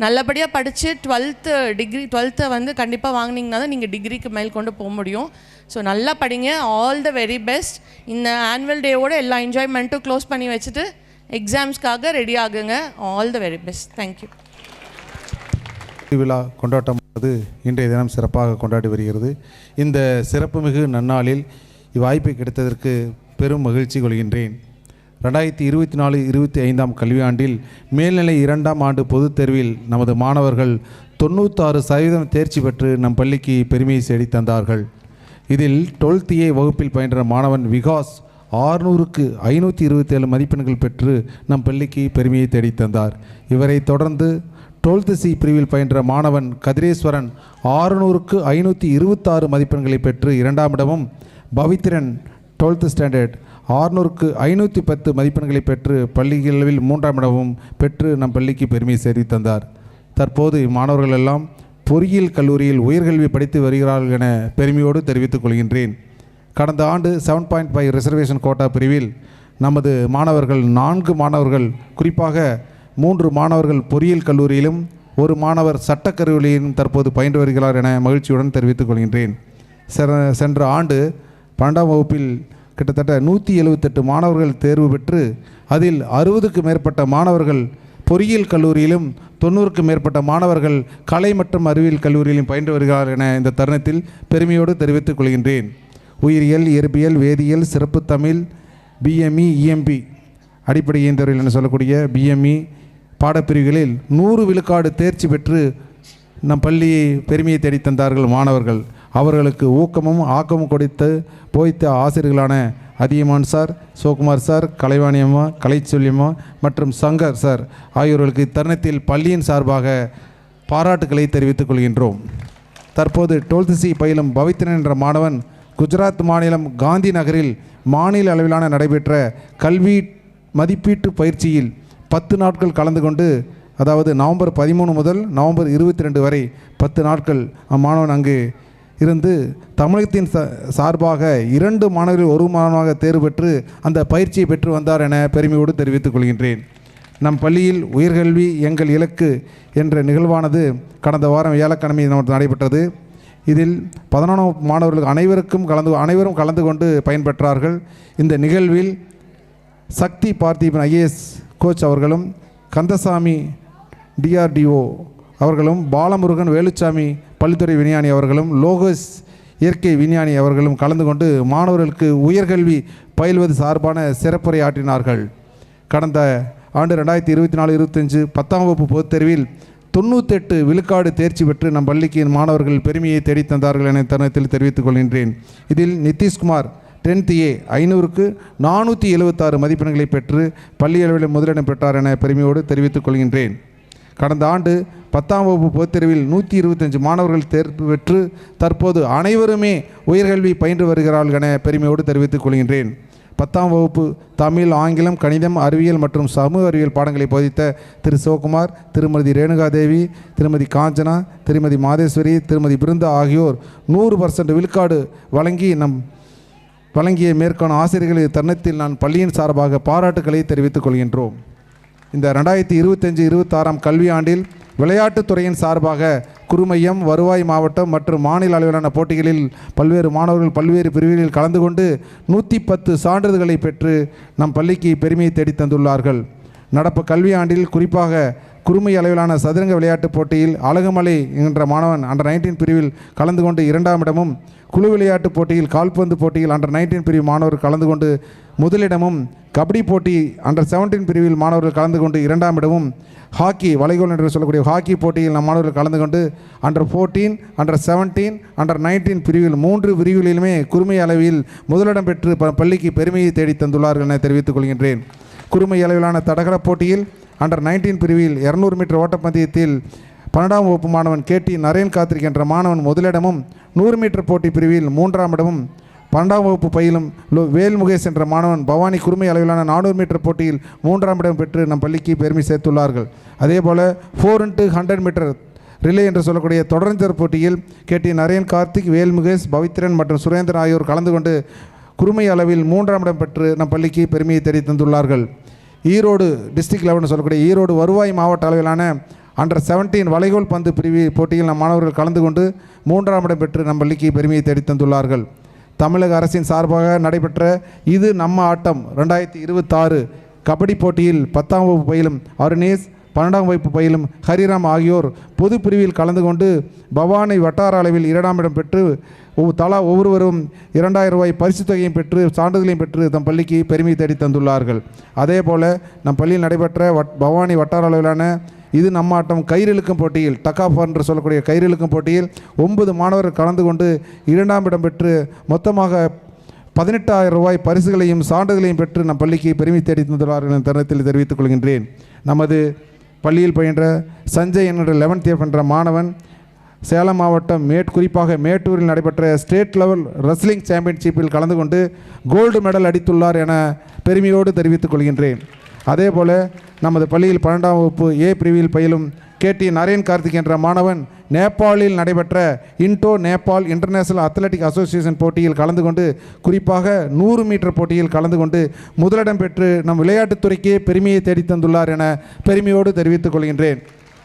நல்லபடியாக படித்து 12th வந்து கண்டிப்பாக வாங்கினீங்கன்னா தான் நீங்கள் டிகிரிக்கு மேல் கொண்டு போக முடியும். ஸோ நல்லா படிங்க. All the very best. இந்த ஆனுவல் டேவோட எல்லா என்ஜாய்மெண்ட்டும் க்ளோஸ் பண்ணி வச்சுட்டு எக்ஸாம்ஸ்க்காக ரெடி ஆகுங்க. All the very best. Thank you. விழா கொண்டாட்டம் இன்றைய தினம் சிறப்பாக கொண்டாடி வருகிறது. இந்த சிறப்புமிகு நன்னாளில் இவ்வாய்ப்பை கிடைத்ததற்கு பெரும் மகிழ்ச்சி கொள்கின்றேன். 2024-25 கல்வியாண்டில் மேல்நிலை 2ஆம் ஆண்டு பொதுத் தேர்வில் நமது மாணவர்கள் 96% தேர்ச்சி பெற்று நம் பள்ளிக்கு பெருமையை தேடி தந்தார்கள். இதில் 12th A வகுப்பில் பயின்ற மாணவன் விகாஸ் 600க்கு 527 மதிப்பெண்கள் பெற்று நம் பள்ளிக்கு பெருமையை தேடி தந்தார். இவரை தொடர்ந்து 12th C பிரிவில் பயின்ற மாணவன் கதிரேஸ்வரன் 600க்கு 526 மதிப்பெண்களை பெற்று 2ஆம் இடமும், பவித்ரன் 12th ஸ்டாண்டர்ட் 600க்கு 510 மதிப்பெண்களை பெற்று பள்ளிகளவில் 3ஆம் இடமும் பெற்று நம் பள்ளிக்கு பெருமை சேர்த்து தந்தார். தற்போது இம்மாணவர்கள் எல்லாம் பொறியியல் கல்லூரியில் உயர்கல்வி படித்து வருகிறார்கள் என பெருமையோடு தெரிவித்துக் கொள்கின்றேன். கடந்த ஆண்டு 7.5 ரிசர்வேஷன் கோட்டா பிரிவில் நமது மாணவர்கள் 4 மாணவர்கள், குறிப்பாக 3 மாணவர்கள் பொறியியல் கல்லூரியிலும் 1 மாணவர் சட்டக்கல்லூரியிலும் தற்போது பயின்று வருகிறார் என மகிழ்ச்சியுடன் தெரிவித்துக் கொள்கின்றேன். சென்ற ஆண்டு 12ஆம் வகுப்பில் கிட்டத்தட்ட 178 மாணவர்கள் தேர்வு பெற்று அதில் 60க்கு மேற்பட்ட மாணவர்கள் பொறியியல் கல்லூரியிலும் 90க்கு மேற்பட்ட மாணவர்கள் கலை மற்றும் அறிவியல் கல்லூரியிலும் பயின்று வருகிறார் என இந்த தருணத்தில் பெருமையோடு தெரிவித்துக் கொள்கின்றேன். உயிரியல், இயற்பியல், வேதியியல், சிறப்பு தமிழ், BME, EMP அடிப்படை இயந்திரவியல் என சொல்லக்கூடிய BME பாடப்பிரிவுகளில் 100 விழுக்காடு தேர்ச்சி பெற்று நம் பள்ளியை பெருமையை தேடி தந்தார்கள் மாணவர்கள். அவர்களுக்கு ஊக்கமும் ஆக்கமும் கொடுத்து போய்த்த ஆசிரியர்களான அதியமான் சார், சிவகுமார் சார், கலைவாணி அம்மா, கலைச்சொல்லியம்மா மற்றும் சங்கர் சார் ஆகியோர்களுக்கு இத்தருணத்தில் பள்ளியின் சார்பாக பாராட்டுக்களை தெரிவித்துக் கொள்கின்றோம். தற்போது 12th C பயிலும் பவித்ரன் என்ற மாணவன் குஜராத் மாநிலம் காந்தி நகரில் மாநில அளவிலான நடைபெற்ற கல்வி மதிப்பீட்டு பயிற்சியில் 10 நாட்கள் கலந்து கொண்டு, அதாவது நவம்பர் 13 முதல் நவம்பர் 22 வரை 10 நாட்கள் அம்மாணவன் அங்கு இருந்து தமிழகத்தின் சார்பாக 2 மாணவர்கள் 1 மாணவனாக தேர்வு பெற்று அந்த பயிற்சியை பெற்று வந்தார் என பெருமையோடு தெரிவித்துக் கொள்கின்றேன். நம் பள்ளியில் உயர்கல்வி எங்கள் இலக்கு என்ற நிகழ்வானது கடந்த வாரம் வியாழக்கிழமை நடைபெற்றது. இதில் 11 மாணவர்கள் அனைவரும் கலந்து கொண்டு பயன்பெற்றார்கள். இந்த நிகழ்வில் சக்தி பார்த்திபன் IAS கோச் அவர்களும், கந்தசாமி DRDO அவர்களும், பாலமுருகன் வேலுச்சாமி பள்ளித்துறை விஞ்ஞானி அவர்களும், லோகஸ் இயற்கை விஞ்ஞானி அவர்களும் கலந்து கொண்டு மாணவர்களுக்கு உயர்கல்வி பயில்வது சார்பான சிறப்புரை ஆற்றினார்கள். கடந்த ஆண்டு 2024-25 10ஆம் வகுப்பு பொதுத் தேர்வில் 98 விழுக்காடு தேர்ச்சி பெற்று நம் பள்ளிக்கு மாணவர்கள் பெருமையை தேடித் தந்தார்கள் என தருணத்தில் தெரிவித்துக் கொள்கின்றேன். இதில் நிதிஷ்குமார் 10th A 500க்கு 476 மதிப்பெண்களை பெற்று பள்ளி அளவில் முதலிடம் பெற்றார் என பெருமையோடு தெரிவித்துக் கொள்கின்றேன். கடந்த ஆண்டு 10ஆம் வகுப்பு பொதுத் தேர்வில் 125 மாணவர்கள் தேர்வு பெற்று தற்போது அனைவருமே உயர்கல்வி பயின்று வருகிறார்கள் என பெருமையோடு தெரிவித்துக் கொள்கின்றேன். 10ஆம் வகுப்பு தமிழ், ஆங்கிலம், கணிதம், அறிவியல் மற்றும் சமூக அறிவியல் பாடங்களை போதித்த திரு சிவகுமார், திருமதி ரேணுகாதேவி, திருமதி காஞ்சனா, திருமதி மாதேஸ்வரி, திருமதி பிருந்தா ஆகியோர் 100% விழுக்காடு வழங்கிய மேற்கான ஆசிரியர்களின் தருணத்தில் நான் பள்ளியின் சார்பாக பாராட்டுக்களை தெரிவித்துக் கொள்கின்றோம். இந்த 2025-26 கல்வியாண்டில் விளையாட்டுத்துறையின் சார்பாக குறுமையம், வருவாய் மாவட்டம் மற்றும் மாநில அளவிலான போட்டிகளில் பல்வேறு மாணவர்கள் பல்வேறு பிரிவுகளில் கலந்து கொண்டு 110 சான்றிதழ்களை பெற்று நம் பள்ளிக்கு பெருமையை தேடித் தந்துள்ளார்கள். நடப்பு கல்வியாண்டில் குறிப்பாக குறுமை அளவிலான சதுரங்க விளையாட்டுப் போட்டியில் அழகுமலை என்ற மாணவன் அண்டர் 19 பிரிவில் கலந்து கொண்டு 2ஆம் இடமும், குழு விளையாட்டுப் போட்டியில் கால்பந்து போட்டியில் அண்டர் 19 பிரிவு மாணவர்கள் கலந்து கொண்டு முதலிடமும், கபடி போட்டி அண்டர் 17 பிரிவில் மாணவர்கள் கலந்து கொண்டு 2ஆம் இடமும், ஹாக்கி வளைகோல் என்று சொல்லக்கூடிய ஹாக்கி போட்டியில் நம் மாணவர்கள் கலந்து கொண்டு அண்டர் 14, அண்டர் 17, அண்டர் 19 பிரிவில் 3 பிரிவுகளிலுமே குறுமை அளவில் முதலிடம் பெற்று பள்ளிக்கு பெருமையை தேடித் தந்துள்ளார்கள் என தெரிவித்துக் கொள்கின்றேன். குறுமை அளவிலான தடகள போட்டியில் அண்டர் 19 பிரிவில் 200 மீட்டர் ஓட்டப்பந்தயத்தில் 12ஆம் வகுப்பு மாணவன் KT நரேன் கார்த்திக் என்ற மாணவன் முதலிடமும், 100 மீட்டர் போட்டி பிரிவில் 3ஆம் இடமும், 12ஆம் வகுப்பு பயிலும் வேல் முகேஷ் என்ற மாணவன் பவானி குறுமை அளவிலான 400 மீட்டர் போட்டியில் 3ஆம் இடம் பெற்று நம் பள்ளிக்கு பெருமை சேர்த்துள்ளார்கள். அதேபோல் 4x100 மீட்டர் ரிலே என்று சொல்லக்கூடிய தொடர்ந்தர் போட்டியில் கேடி நரேன், கார்த்திக், வேல் முகேஷ், பவித்ரன் மற்றும் சுரேந்திரன் ஆகியோர் கலந்து கொண்டு குறுமை அளவில் 3ஆம் இடம் பெற்று நம் பள்ளிக்கு பெருமையை தேடி தந்துள்ளார்கள். ஈரோடு டிஸ்ட்ரிக்ட் லெவல்னு சொல்லக்கூடிய ஈரோடு வருவாய் மாவட்ட அளவிலான அண்டர் 17 வளைகோல் பந்து பிரிவு போட்டியில் நம் மாணவர்கள் கலந்து கொண்டு 3ஆம் இடம் பெற்று நம் பள்ளிக்கு பெருமையை தேடி தந்துள்ளார்கள். தமிழக அரசின் சார்பாக நடைபெற்ற இது நம்ம ஆட்டம் 2026 கபடி போட்டியில் 10ஆம் வகுப்பு பயிலும் அருணேஷ், 12ஆம் வகுப்பு பயிலும் ஹரிராம் ஆகியோர் பொது பிரிவில் கலந்து கொண்டு பவானி வட்டார அளவில் 2ஆம் இடம் பெற்று தலா ஒவ்வொருவரும் 2000 ரூபாய் பரிசுத் தொகையும் பெற்று சான்றிதழையும் பெற்று தம் பள்ளிக்கு பெருமை தேடி தந்துள்ளார்கள். அதே போல் நம் பள்ளியில் நடைபெற்ற பவானி வட்டார அளவிலான இது நம்ம ஆட்டம் கயிறிழுக்கும் போட்டியில் டக்காஃப் என்று சொல்லக்கூடிய கயிறிழுக்கும் போட்டியில் 9 மாணவர்கள் கலந்து கொண்டு 2ஆம் இடம் பெற்று மொத்தமாக 18,000 ரூபாய் பரிசுகளையும் சான்றிதழையும் பெற்று நம் பள்ளிக்கு பெருமை தேடி தந்துள்ளார்கள் என்ற தருணத்தில் தெரிவித்துக் கொள்கின்றேன். நமது பள்ளியில் பயின்ற சஞ்சய் என்ற 11th F என்ற மாணவன் சேலம் மாவட்டம் குறிப்பாக மேட்டூரில் நடைபெற்ற ஸ்டேட் லெவல் ரெஸ்லிங் சாம்பியன்ஷிப்பில் கலந்து கொண்டு கோல்டு மெடல் அடித்துள்ளார் என பெருமையோடு தெரிவித்துக் கொள்கின்றேன். அதேபோல் நமது பள்ளியில் 12ஆம் வகுப்பு ஏ பிரிவில் பயிலும் கேடி நரேன் கார்த்திக் என்ற மாணவன் நேபாளில் நடைபெற்ற into Nepal international athletic association போட்டியில் கலந்து கொண்டு குறிப்பாக 100 மீட்டர் போட்டியில் கலந்து கொண்டு முதலிடம் பெற்று நம் விளையாட்டுத்துறைக்கே பெருமையை தேடித்தந்துள்ளார் என பெருமையோடு தெரிவித்துக் கொள்கின்றேன்.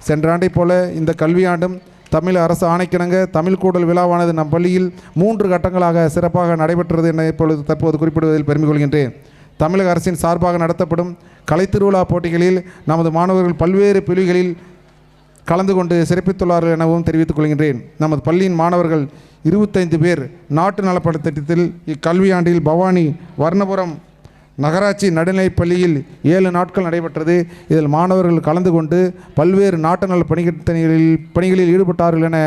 சென்ற ஆண்டை போல இந்த கல்வியாண்டும் தமிழ் அரசு ஆணைக்கிணங்க தமிழ் கூடல் விழாவானது நம் பள்ளியில் 3 கட்டங்களாக சிறப்பாக நடைபெற்றது என தற்போது குறிப்பிடுவதில் பெருமை கொள்கின்றேன். தமிழக அரசின் சார்பாக நடத்தப்படும் கலைத்திருவிழா போட்டிகளில் நமது மாணவர்கள் பல்வேறு பிரிவுகளில் கலந்து கொண்டு சிறப்பித்துள்ளார்கள் எனவும் தெரிவித்துக் கொள்கின்றேன். நமது பள்ளியின் மாணவர்கள் 25 பேர் நாட்டு நலப்பட திட்டத்தில் இக்கல்வியாண்டில் பவானி வர்ணபுரம் நகராட்சி நடுநிலைப் பள்ளியில் 7 நாட்கள் நடைபெற்றது. இதில் மாணவர்கள் கலந்து கொண்டு பல்வேறு நாட்டு நல பணிகளில் ஈடுபட்டார்கள் என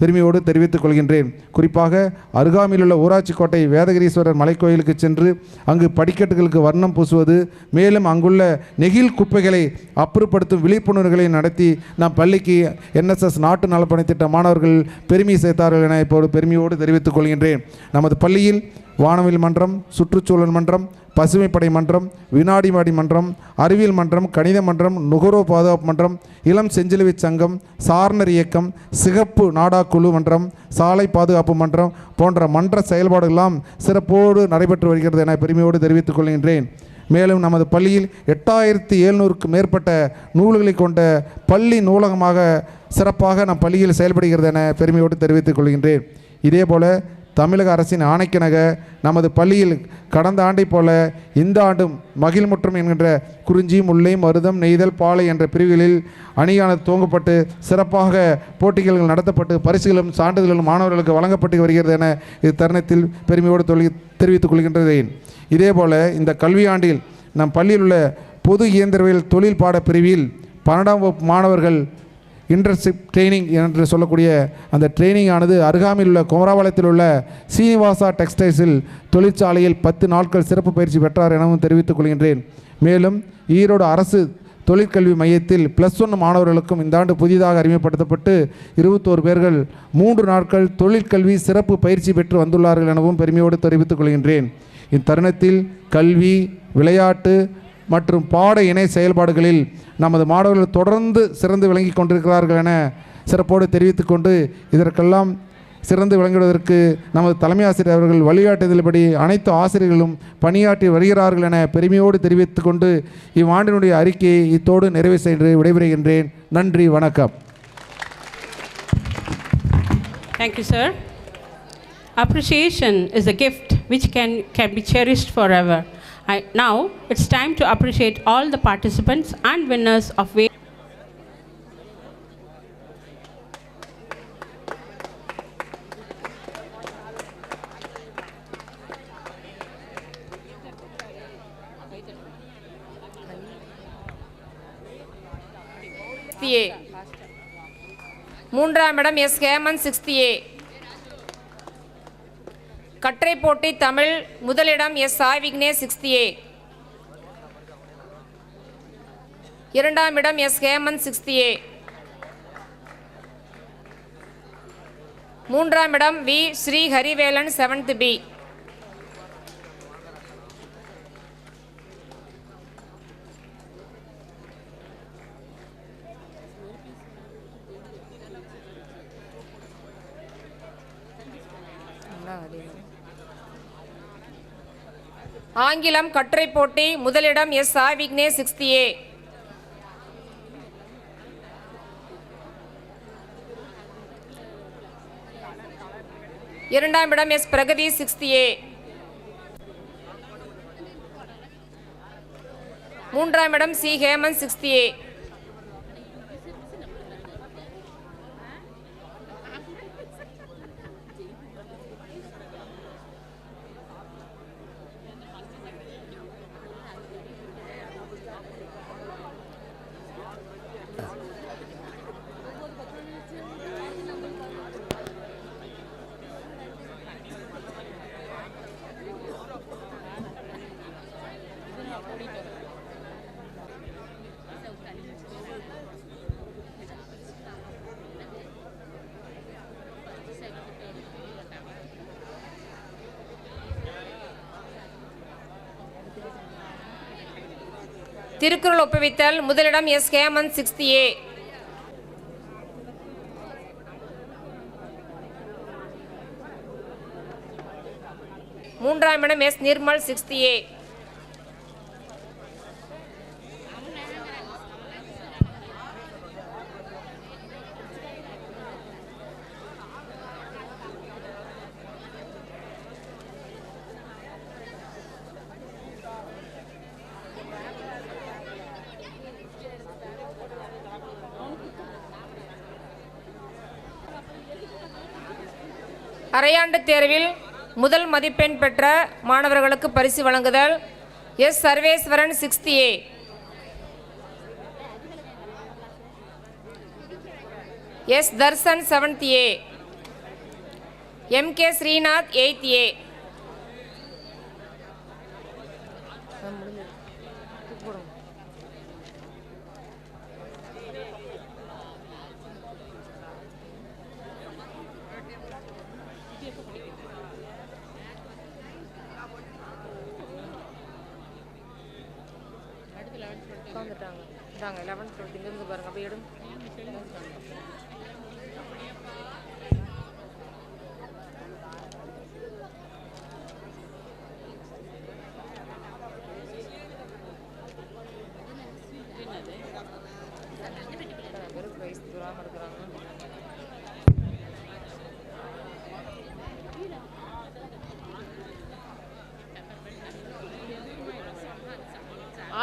பெருமையோடு தெரிவித்துக் கொள்கின்றேன். குறிப்பாக அருகாமையிலுள்ள ஊராட்சி கோட்டை வேதகிரீஸ்வரர் மலைக்கோயிலுக்கு சென்று அங்கு படிக்கட்டுகளுக்கு வர்ணம் பூசுவது, மேலும் அங்குள்ள நெகிழ் குப்பைகளை அப்புறப்படுத்தும் விழிப்புணர்வுகளை நடத்தி நம் பள்ளிக்கு NSS நாட்டு நலப்பணித்திட்ட மாணவர்கள் பெருமை சேர்த்தார்கள் என இப்போது பெருமையோடு தெரிவித்துக் கொள்கின்றேன். நமது பள்ளியில் வானவில் மன்றம், சுற்றுச்சூழல் மன்றம், பசுமைப்படை மன்றம், வினாடி மாடி மன்றம், அறிவியல் மன்றம், கணித மன்றம், நுகர்வோர் பாதுகாப்பு மன்றம், இளம் செஞ்சிலுவை சங்கம், சாரணர் இயக்கம், சிகப்பு நாடா குழு மன்றம், சாலை பாதுகாப்பு மன்றம் போன்ற மன்ற செயல்பாடுகளெல்லாம் சிறப்போடு நடைபெற்று வருகிறது என பெருமையோடு தெரிவித்துக் கொள்கின்றேன். மேலும் நமது பள்ளியில் 8700க்கும் மேற்பட்ட நூல்களை கொண்ட பள்ளி நூலகமாக சிறப்பாக நம் பள்ளியில் செயல்படுகிறது என பெருமையோடு தெரிவித்துக் கொள்கின்றேன். இதேபோல் தமிழக அரசின் ஆணைக்கிணங்க நமது பள்ளியில் கடந்த ஆண்டை போல இந்த ஆண்டும் மகிழ்முற்றம் என்கின்ற குறிஞ்சி, முல்லை, மருதம், நெய்தல், பாலை என்ற பிரிவுகளில் அணியானது துவங்கப்பட்டு சிறப்பாக போட்டிகள் நடத்தப்பட்டு பரிசுகளும் சான்றிதழ்களும் மாணவர்களுக்கு வழங்கப்பட்டு வருகிறது என இத்தருணத்தில் பெருமையோடு தெரிவித்துக் கொள்கின்றேன். இதேபோல் இந்த கல்வியாண்டில் நம் பள்ளியில் உள்ள பொது இயந்திரவியல் தொழில் பாட பிரிவில் 12ஆம் வகுப்பு மாணவர்கள் இன்டர்ன்ஷிப் ட்ரைனிங் என்று சொல்லக்கூடிய அந்த ட்ரைனிங் ஆனது அருகாமையில் உள்ள குமராபாளையத்தில் உள்ள சீனிவாசா டெக்ஸ்டைல்ஸில் தொழிற்சாலையில் 10 நாட்கள் சிறப்பு பயிற்சி பெற்றார் எனவும் தெரிவித்துக் கொள்கின்றேன். மேலும் ஈரோடு அரசு தொழிற்கல்வி மையத்தில் +1 மாணவர்களுக்கும் இந்த ஆண்டு புதிதாக அறிமுகப்படுத்தப்பட்டு 21 பேர்கள் 3 நாட்கள் தொழிற்கல்வி சிறப்பு பயிற்சி பெற்று வந்துள்ளார்கள் எனவும் பெருமையோடு தெரிவித்துக் கொள்கின்றேன். இத்தருணத்தில் கல்வி, விளையாட்டு மற்றும் பாட இணை செயல்பாடுகளில் நமது மாணவர்கள் தொடர்ந்து சிறந்து விளங்கி கொண்டிருக்கிறார்கள் என சிறப்போடு தெரிவித்துக் கொண்டு இதற்கெல்லாம் சிறந்து விளங்குவதற்கு நமது தலைமை ஆசிரியர் அவர்கள் வழிகாட்டுதல்படி அனைத்து ஆசிரியர்களும் பணியாற்றி வருகிறார்கள் என பெருமையோடு தெரிவித்துக் கொண்டு இவ்வாண்டினுடைய அறிக்கையை இத்தோடு நிறைவு செய்து விடைபெறுகின்றேன். நன்றி, வணக்கம். Thank you, sir. Appreciation is a gift which can be cherished forever. Now it's time to appreciate all the participants and winners of மூன்றாம் இடம் எஸ் ஹேமந்த் 6th A. கற்றை போட்டி தமிழ் முதலிடம் S Sai Vignesh 6th A. இரண்டாம் இடம் எஸ் ஹேமந்த் 6th A. மூன்றாம் இடம் we Sri ஹரிவேலன் 7th B. ஆங்கிலம் கட்டுரை போட்டி முதலிடம் எஸ் சாய் விக்னேஷ் 60A. இரண்டாம் இடம் எஸ் பிரகதி 60A. மூன்றாம் இடம் சி ஹேமந்த் 60A. திருக்குறள் ஒப்புவித்தல் முதலிடம் எஸ் ஹேமந்த் 60A. மூன்றாம் இடம் எஸ் நிர்மல் 60A. அரையாண்டு தேர்வில் முதல் மதிப்பெண் பெற்ற மாணவர்களுக்கு பரிசு வழங்குதல் S Sarveswaran 60A. S Tharshan 7th A. MK Srinath 8th A. உட்காந்துட்டாங்க. இந்தாங்க 11th 12th இங்கிருந்து பாருங்க. அப்போ எடும் வெறும் வயசு தூராமல் இருக்கிறாங்க.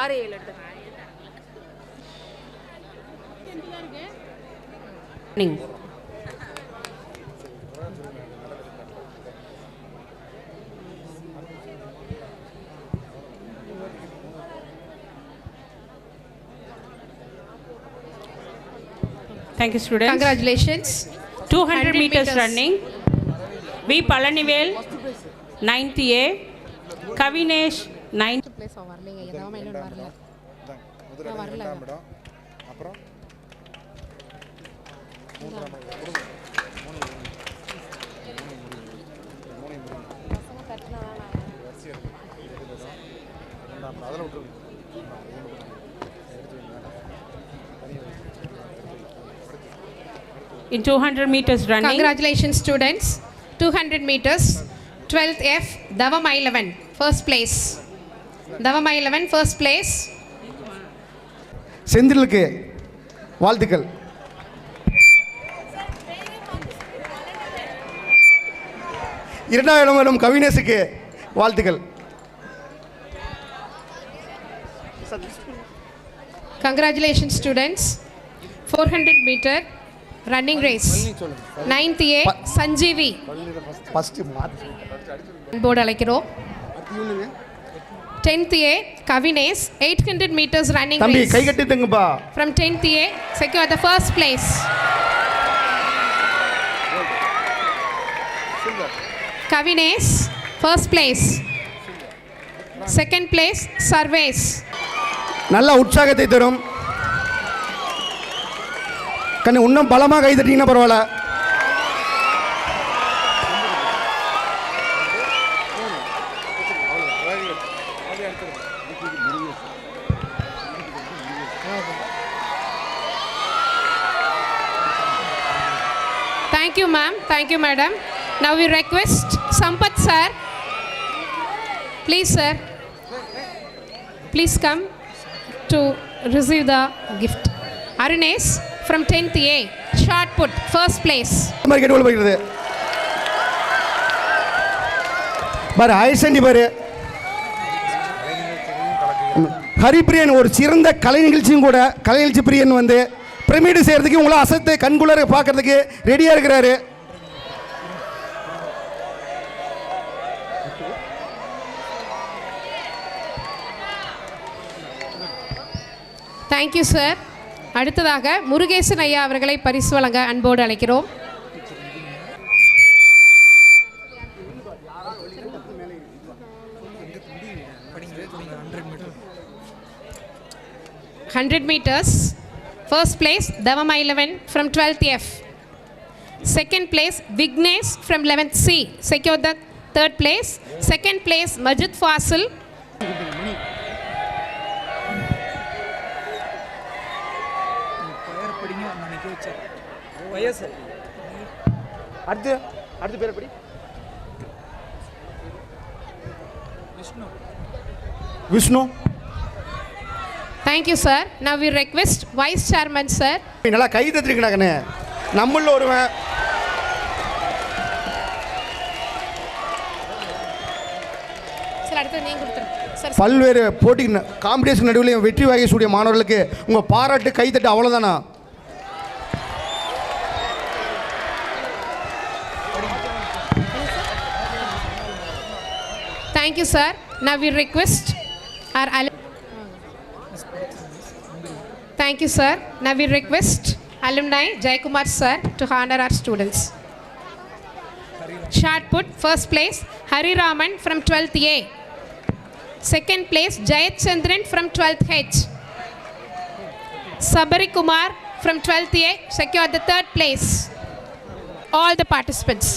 6 7 8. Thank you, students. Congratulations. 200 meters running. V. Palanivel, 9th A. Kavinesh, 9th. Place வரலங்க. எதாம இன்னும் வரல. முதல்ல வரல. அப்புறம் In 200 meters running. Congratulations, students. 200 meters. 12th F. Davam 11, first place. Davam 11, first place. செந்திலுக்கு வாழ்த்துக்கள். இரண்டாம் இடம் வரும் கவினேஷுக்கு வாழ்த்துக்கள். Congratulations, students. 400 meter running race. 9th A. Sanjeevi. First board அழைக்கிறோம். 10th A. Kavinesh. 800 meters running தம்பி race. கை கட்டி தங்குப்பா. From 10th A. Secure the first place. Kavinesh, first place. Second place, Sarvesh. நல்ல உற்சாகத்தை தரும். கண்ணு இன்னும் பலமாக கை தட்டிங்கன்னா பரவாயில்ல. Thank you, ma'am. Thank you, madam. Now we request Sampath sir. Please sir. Please come to receive the gift. Arunesh from 10th A. Shot put, first place. பாரு ஐசண்டி பாரு ஹரிப்பிரியன் ஒரு சிறந்த கலை நிகழ்ச்சியும் கூட. கலை நிகழ்ச்சி பிரியன் வந்து பிரமிடு செய்கிறதுக்கு உங்களை அசத்தை கண்குளர பார்க்கறதுக்கு ரெடியாக இருக்கிறாரு. Thank you sir. அடுத்ததாக முருகேசன் ஐயா அவர்களை பரிசு வழங்க அன்போடு அழைக்கிறோம். Hundred meters. First place Davama 11 from 12th F. Second place Vignesh from 11th C. Secured the third place. Second place Majid Fasil. அடுத்து பேர் எப்படி? Vishnu. Thank you sir. Now we request Vice Chairman sir. நல்லா கை தட்டிருக்கணே நம்மள ஒருவன். Sir அடுத்து நீங்க கொடுத்துருங்க sir. பல்வேறு போட்டி காம்படிஷன் நடுவில் வெற்றி வாகை சூடிய மாணவர்களுக்கு உங்கள் பாராட்டு கைத்தட்டு அவ்வளோதானா? Thank you sir. Now we request our Thank you sir. Now we request alumni Jaikumar sir to honor our students. Shot put, first place Hari Raman from 12th A. Second place Jayat Chandran from 12th H. Sabari Kumar from 12th A secured the third place. All the participants.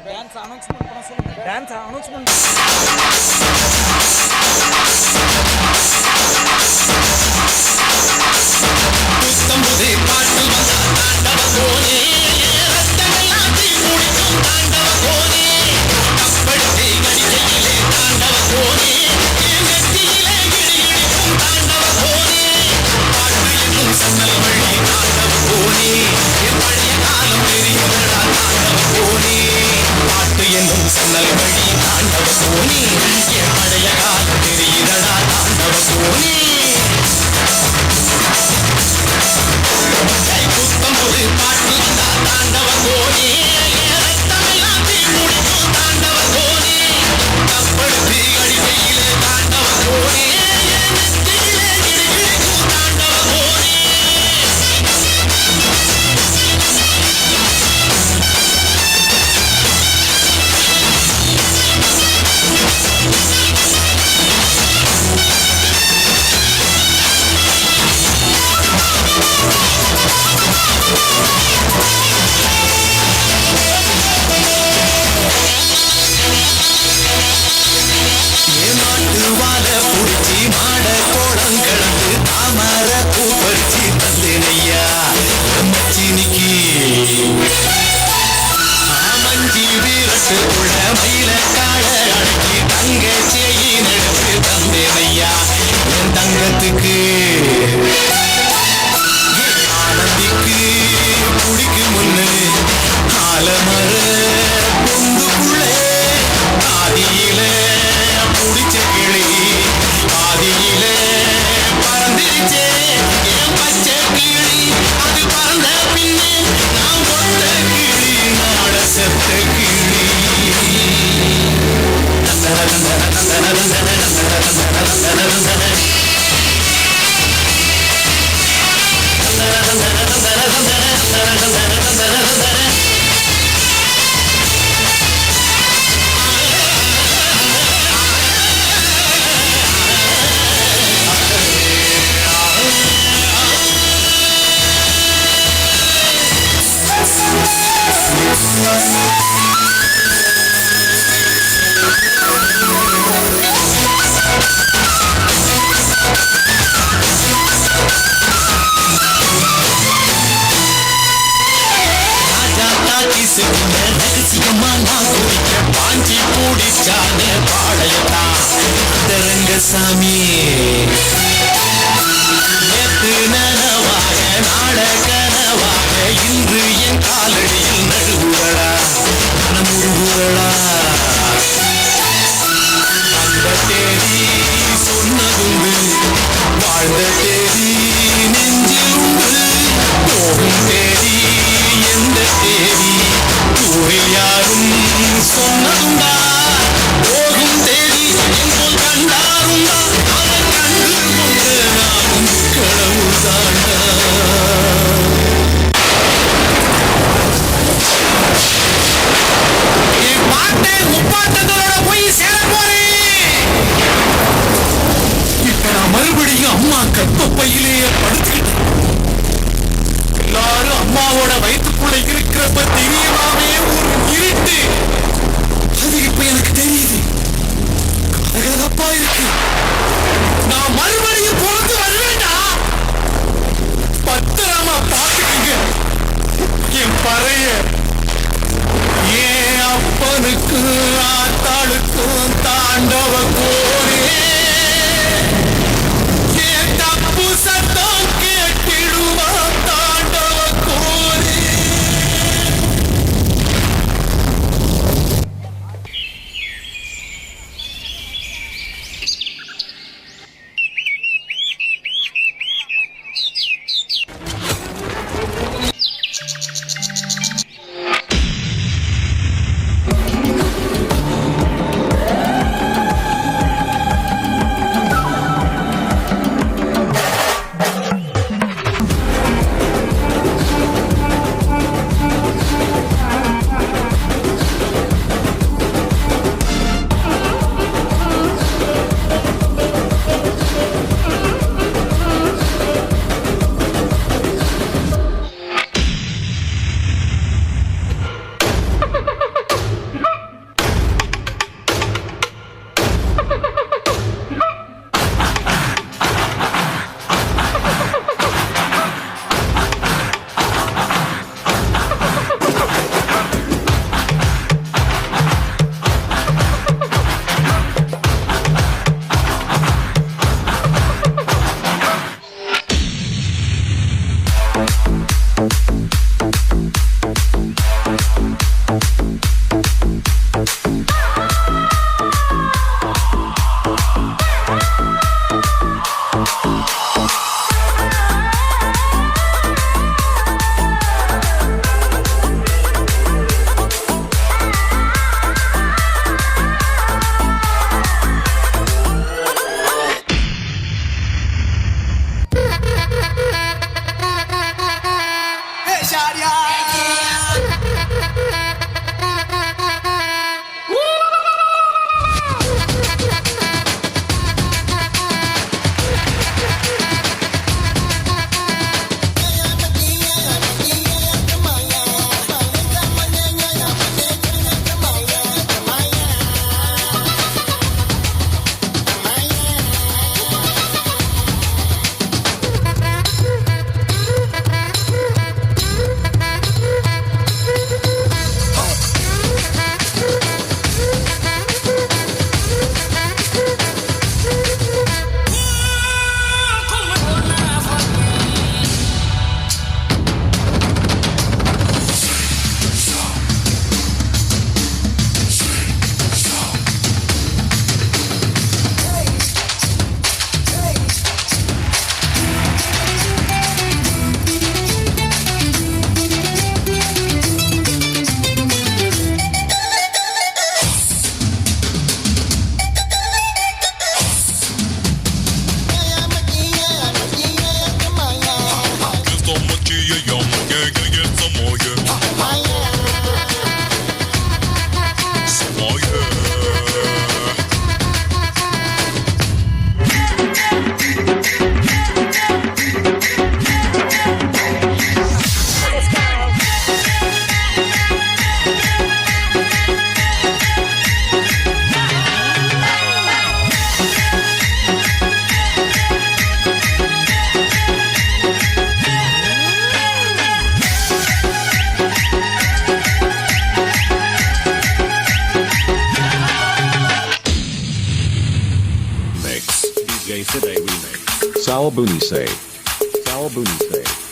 Dance announcement பண்ண சொல்லுங்க. Dance announcement. புத்தம்புதே பாட்டு வந்தா தாண்டவ கோனே ரத்தமெல்லாம் தீ முடிக்கும் தாண்டவ கோனே கப்படுத்தி கடிக்கையிலே தாண்டவ கோனே நெத்தியிலே கிடிகிடிக்கும் தாண்டவ கோனே பாட்டு என்னும் சன்னல் வழி தாண்டவ கோனே பழைய காலம் தெரியுதடா தாண்டவ கோனே பாட்டு என்னும் சன்னல் வழி தாண்டவ கோனே பழைய காலம் தெரியுதடா தாண்டவ கோனே புத்தம்புது பாட்டு வந்தா தாண்டவ கோனே ரத்தமெல்லாம் தீ முடிக்கும் தாண்டவ கோனே கப்படுத்தி அடிக்கையிலே தாண்டவ கோனே நெத்தியிலே கிடிகிடிக்கும் தாண்டவ கோனே வாழ புடிச்சி மாட கோடம் கிடந்து தாமர பூ பறிச்சு தந்தேனையா மச்சினிக்கு மஞ்சி வீரட்டுக்குள்ள மயில காட அடக்கி தங்க செய்யி நடத்து தந்தேனையா என் தங்கத்துக்கு ஆனந்திக்கு குடிக்கு முன்னு ஆலமர பொந்துக்குள்ள ஆதியில புடிச்ச கிளி ஆதியில பறந்துருச்சே என் பச்சை கிளி அது பறந்த பின்னே நான் ஒட்ட கிளி நாட செத்த கிளி வச்சானே பாளையத்தான் அந்த ரங்கசாமி. நேத்து நனவாக நாள கனவாக இன்று என் காலடியில் நழுவுகளா மனமுருகுகளா. அந்த தேதி சொன்னதுண்டு வாழ்ந்த தேதி நெஞ்சில் உண்டு. போகும் தேதி எந்த தேதி ஊரில் யாரும் சொன்னதுண்டா. போகும் தேதி எங்கோல் கண்டாருண்டா. அதை கண்டு கொண்டு நானும் கடவுள் தாண்டா. என் பாட்டை முப்பாட்டங்களோட போய் சேர போறேன். இப்ப நான் மறுபடியும் அம்மா கற்பப்பையிலேயே படுத்துக்கிட்டேன். எல்லாரும் அம்மாவோட வயிற்றுக்குள்ள இருக்கிறப்ப தெரியாமே ஒரு இருட்டு. அது இப்ப எனக்கு தெரியுது. கதகதப்பா இருக்கு. நான் மறுபடியும் பொறுத்து வருவேண்டா. பத்திரமா பாத்துக்கங்க என் பறைய. ஏன் அப்பனுக்கு ஆத்தாளுக்கும் தாண்டவ கோரே. ஏன் தப்பு சத்தம் கேட்டிடுவா தாண்டவ கோரே. Salabunise. Salabunise.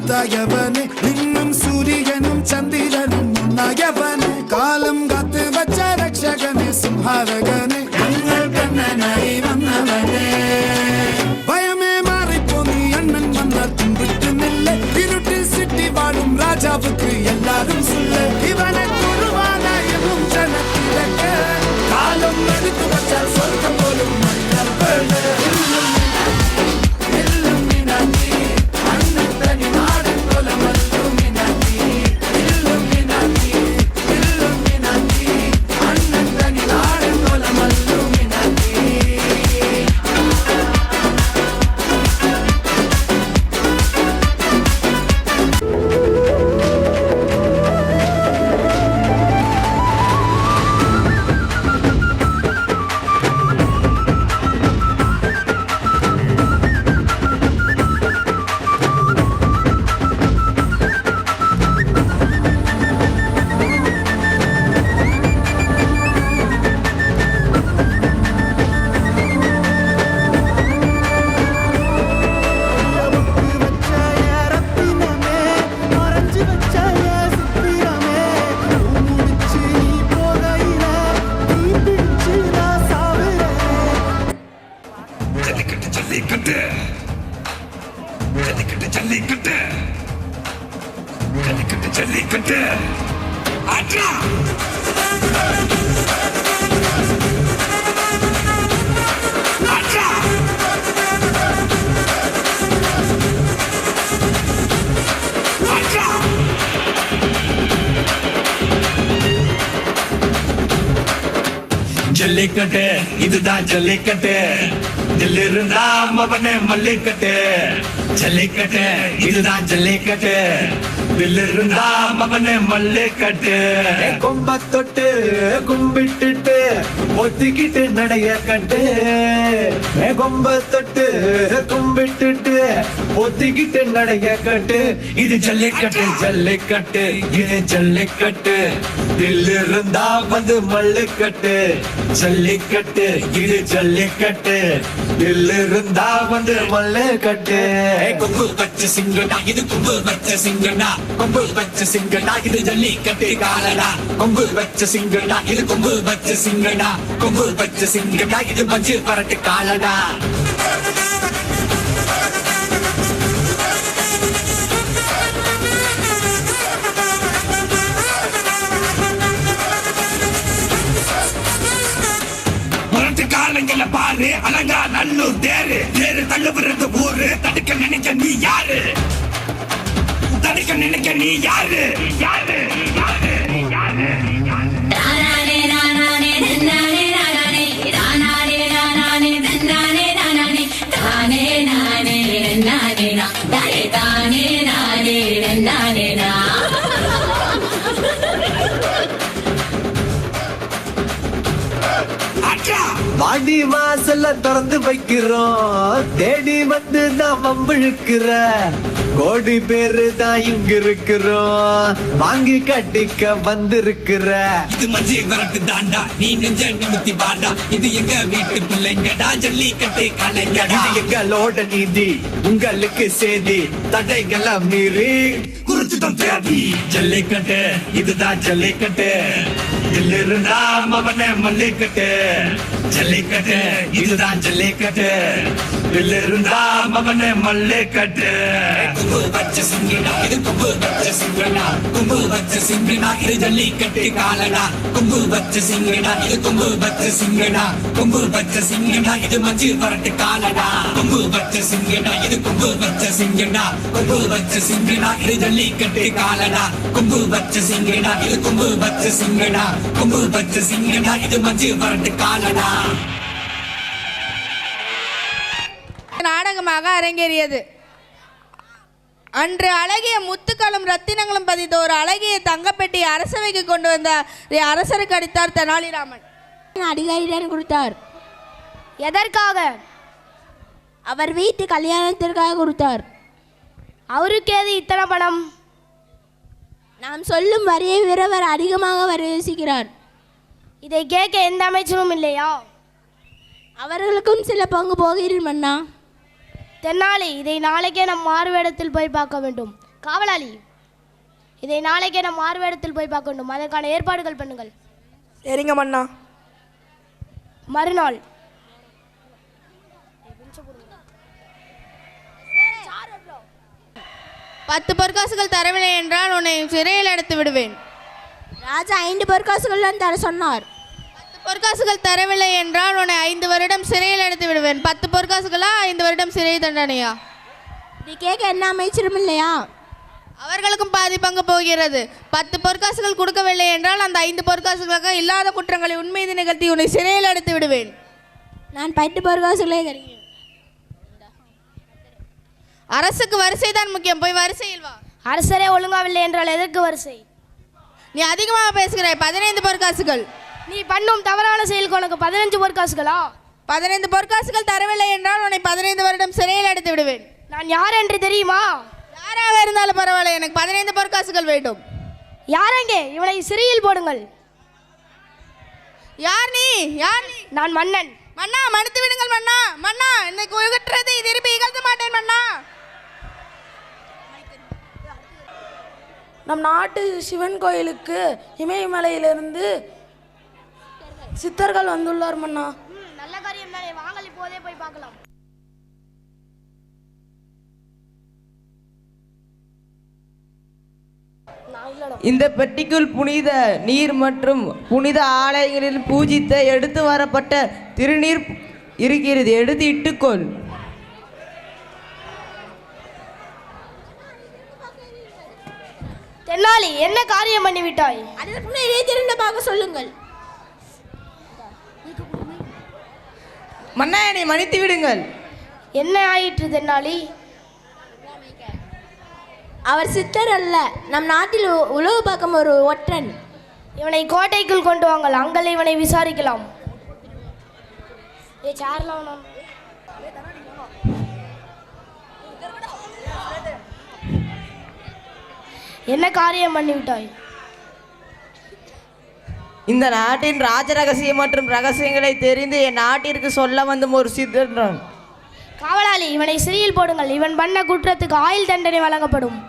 முத்தாயவனே இன்னும் சூரியனும் சந்திரனும் முன்னாயவனே காலம் காத்து வச்ச ரட்சகனே சிம்ஹாரகனே எங்கள் கண்ணனாய் வந்தவனே பயமே மாறிப்போ நீ அண்ணன் வந்த தும்பிட்டு நெல்ல இருட்டில் சிட்டி வாழும் ராஜாவுக்கு எல்லாரும் சொல்ல இவனை குருவானாயமும் ஜனத்திலக்க காலம் எடுத்து வச்சால் சொர்க்கம் போலும் ஜல்லிக்கட்டு ஆட்ரா ஜல்லிக்கட்டு இதுதான் ஜல்லிக்கட்டு தில் இருந்தா மவனே மல்லிக்கட்டு ஜல்லிக்கட்டு இதுதான் ஜல்லிக்கட்டு தில் இருந்தா மவனே மல்லிக்கட்டு கொம்ப தொட்டு கும்பிட்டுட்டு ஒத்திக்கிட்டு நடைய கட்டு கொம்ப தொட்டு கும்பிட்டுட்டு ஒத்திக்கிட்டு நடைய கட்டு இது ஜல்லிக்கட்டு ஜல்லிக்கட்டு இது ஜல்லிக்கட்டு தில் இருந்தா வந்து மல்லிக்கட்டு ஜல்லிக்கட்டு இது ஜல்லிக்கட்டு தில் இருந்தா வந்து மல்லிக்கட்டு கொம்பு வச்ச சிங்கடா இது கொம்பு வச்ச சிங்கடா கொம்பு வச்ச சிங்கடா இது ஜல்லிக்கட்டு காலடா கொம்பு வச்ச சிங்கடா இது கொம்பு வச்ச சிங்கடா கொம்பு வச்ச சிங்கடா இது மஞ்சு பரட்டு காலடா காலங்கள பாரு அலங்கா நல்லூர் தேரு தேரு தள்ளுபுறது ஊரு தடுக்க நினைக்க நீ யாரு தடுக்க நினைக்க நீ யாரு யாரு யாரு யாரு வாடி வாசல்ல திறந்து வைக்கிறோம் தேடி வந்து நான் வம்பிழுக்கிற கோடி பேரு தான் இங்க இருக்கிறோம் வாங்கி கட்டிக்க வந்திருக்கிற இது மஞ்சி வரட்டு தாண்டா நீ நெஞ்ச நிமித்தி பாண்டா இது எங்க வீட்டு பிள்ளைங்கடா ஜல்லிக்கட்டு கலைஞடா இது எங்களோட நீதி உங்களுக்கு சேதி தடைகளை மீறி குறிச்சுதான் தேதி ஜல்லிக்கட்டு இதுதான் ஜல்லிக்கட்டு தில் இருந்தா மவனே மல்லிக்கட்டு ஜல்லிக்கட்டு இதுதான் ஜல்லிக்கட்டு தில் இருந்தா மவனே மல்லிக்கட்டு கொம்பு வச்ச சிங்கடா இது கொம்பு வச்ச சிங்கடா கொம்பு வச்ச சிங்கடா இது ஜல்லிக்கட்டு காலடா கொம்பு வச்ச சிங்கடா இது கொம்பு வச்ச சிங்கடா கொம்பு வச்ச சிங்கடா இது மஞ்சு வரட்டு காலடா கொம்பு வச்ச சிங்கடா இது கொம்பு வச்ச சிங்கடா கொம்பு வச்ச சிங்கடா இது ஜல்லிக்கட்டு காலடா கொம்பு வச்ச சிங்கடா இது கொம்பு வச்ச சிங்கடா கொம்பு வச்ச சிங்கடா இது மஞ்சு வரட்டு காலடா. நாடகமாக அரங்கேறியது. அன்று அழகிய முத்துக்களும் ரத்தினங்களும் பதித்த ஒரு அழகிய தங்கப்பெட்டி அரசவைக்கு கொண்டு வந்த அரசருக்கு அடித்தார் தெனாலிராமன். அதிகாரியிடம் கொடுத்தார். எதற்காக? அவர் வீட்டு கல்யாணத்திற்காக கொடுத்தார். அவருக்கு ஏது இத்தனை பணம்? நாம் சொல்லும் வரியை விரவர் அதிகமாக வரிசிக்கிறார். இதை கேட்க எந்த அமைச்சரும் இல்லையா? அவர்களுக்கும் சில பங்கு போகிறீர் மன்னா. தென்னாலி, இதை நாளைக்கே நம் மாறுவேடத்தில் போய் பார்க்க வேண்டும். காவலாளி, இதை நாளைக்கே நம் மாறுவேடத்தில் போய் பார்க்க வேண்டும். அதற்கான ஏற்பாடுகள் பண்ணுங்கள். சரிங்க மன்னா. மறுநாள் பத்து பொற்காசுகள் தரவில்லை என்றால் உன்னை சிறையில் அடைத்து விடுவேன். ராஜா 5 பொற்காசுகள் தான் தர சொன்னார். 10 பொற்காசுகள் தரவில்லை என்றால் உன்னை 5 வருடம் சிறையில் அடைத்து விடுவேன். 10 பொற்காசுகளா 5 வருடம் சிறை தண்டனையா? இது கேட்க என்ன அமைச்சரும் இல்லையா? அவர்களுக்கும் பாதி பங்கு போகிறது. 10 பொற்காசுகள் கொடுக்கவில்லை என்றால் அந்த 5 பொற்காசுகளாக இல்லாத குற்றங்களை உண்மையை நிகழ்த்தி உன்னை சிறையில் அடைத்து விடுவேன். நான் 10 பொற்காசுகளே தருகிறேன். அரசுக்கு வரிசை தான் முக்கியம். போய் வரிசையில் வா. அரசரே ஒழுங்காவில்லை என்றால் எதற்கு வரிசை? நீ அதிகமாக பேசுகிறாய். 15 பொற்காசுகள். நீ பண்ணும் தவறான செயலுக்கு உனக்கு 15 பொற்காசுகளா? 15 பொற்காசுகள் தரவில்லை என்றால் உன்னை 15 வருடம் சிறையில் அடைத்து விடுவேன். நான் யார் என்று தெரியுமா? யாராக இருந்தாலும் பரவாயில்லை, எனக்கு 15 பொற்காசுகள் வேண்டும். யாரெங்கே? இவனை சிறையில் போடுங்கள். யார் நீ? யார் நீ? நான் மன்னன். மன்னா, மன்னித்து விடுங்கள் மன்னா. மன்னா, இன்னைக்கு உயர்ற்றதை திருப்பி இகழ்த்த மாட்டேன் மன்னா. நம் நாட்டு சிவன் கோயிலுக்கு இமயமலையிலிருந்து சித்தர்கள் வந்துள்ளார் மன்னா. நல்ல காரியம் தானே, வாங்கள் இப்போதே போய் பார்க்கலாம். இந்த பெட்டிக்குள் புனித நீர் மற்றும் புனித ஆலயங்களில் பூஜித்த எடுத்து வரப்பட்ட திருநீர் இருக்கிறது. எடுத்து இட்டுக்கொள். தென்னாலி, என்ன காரியம் பண்ணிவிட்டாய்? அதற்கு திருண்டமாக சொல்லுங்கள். மன்னா என்னை மன்னித்து விடுங்கள். என்ன ஆயிற்று தென்னாலி? அவர் சித்தர் அல்ல, நம் நாட்டில் உளவு பார்க்கும் ஒரு ஒற்றன். இவனை கோட்டைக்குள் கொண்டு வாங்கள், அங்கே இவனை விசாரிக்கலாம். என்ன காரியம் பண்ணிவிட்டாய்? இந்த நாட்டின் ராஜ ரகசியம் மற்றும் ரகசியங்களை தெரிந்து என் நாட்டிற்கு சொல்ல வந்தும் ஒரு சித்தன். காவலாளி, இவனை சிறையில் போடுங்கள். இவன் பண்ண குற்றத்துக்கு ஆயுள் தண்டனை வழங்கப்படும்.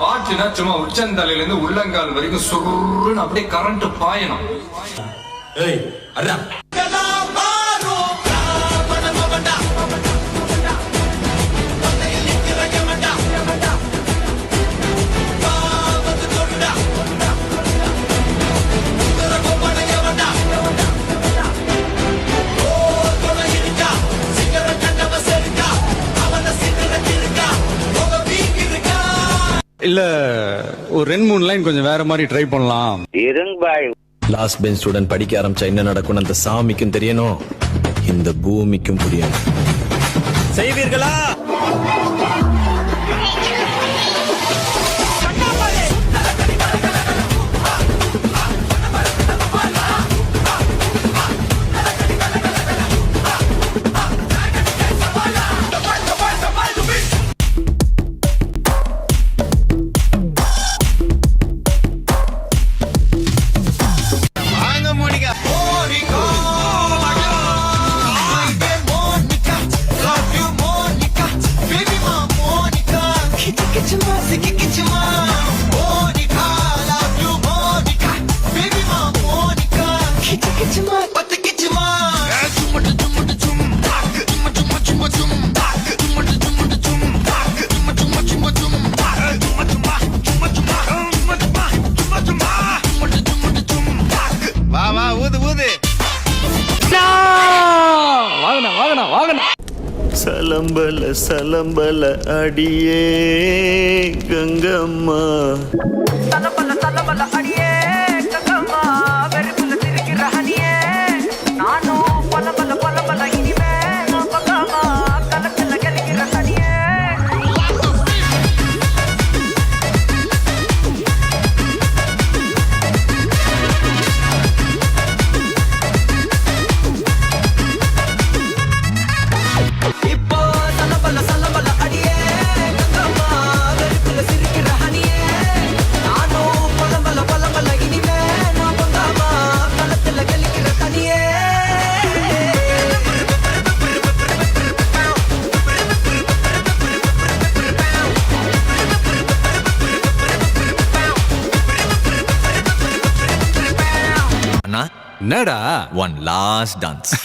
ஆச்சுன்னா சும்மா உச்சந்தலையில இருந்து உள்ளங்கால் வரைக்கும் சுருன்னு அப்படியே கரண்ட் பாயணும். இல்ல ஒரு 2-3 லைன் கொஞ்சம் வேற மாதிரி ட்ரை பண்ணலாம். லாஸ்ட் பெஞ்ச் ஸ்டூடெண்ட் படிக்க ஆரம்பிச்சா என்ன நடக்கும் அந்த சாமிக்கும் தெரியணும், இந்த பூமிக்கும் புரியணும். செய்வீர்களா? சலம்பல சலம்பல அடியே கங்கம்மா, சலம்பல சலம்பல அடியே கங்கம்மா, வெறுப்புல திரிக்கிற ஹனியே, நானும் பலபல பலபல இனிமே நான் பக்காமா, கலத்துல கலிக்கிற ஹனியே. இப்போ சலம்பல சலம்பல அடியே கங்கம்மா, வெறுப்புல சிரிக்கிற ஹனியே, நானும் பலபல பலபல இனிமே நான் பக்காமா, கலத்துல கலிக்கிற ஹனியே. அண்ணா என்னடா ஒன் லாஸ்ட் டான்ஸ்.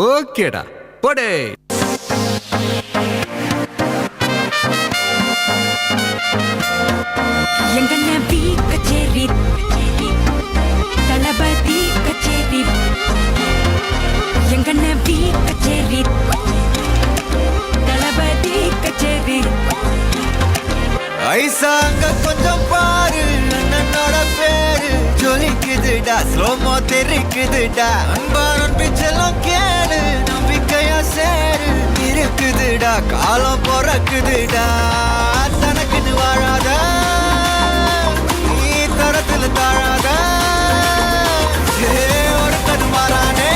ஓகேடா போடே. எங்கண்ண பி கச்சேரி தளபதி கச்சேரி, எங்கண்ண பி கச்சேரி தளபதி கச்சேரி. ஐசாங்க கொஞ்சம் பாரு, அண்ணனோட பேரு ஜொலிக்குதுடா, ஸ்லோமோ தெரிக்குதுடா, அன்பாரன் பிச்செல்லாம் கேளு, நம்பிக்கையா சேரு, இருக்குதுடா, காலம் பிறக்குதுடா, தனக்குன்னு வாழாத, நீ தரத்துல தாழாத, ஒரு கண் மாறானே,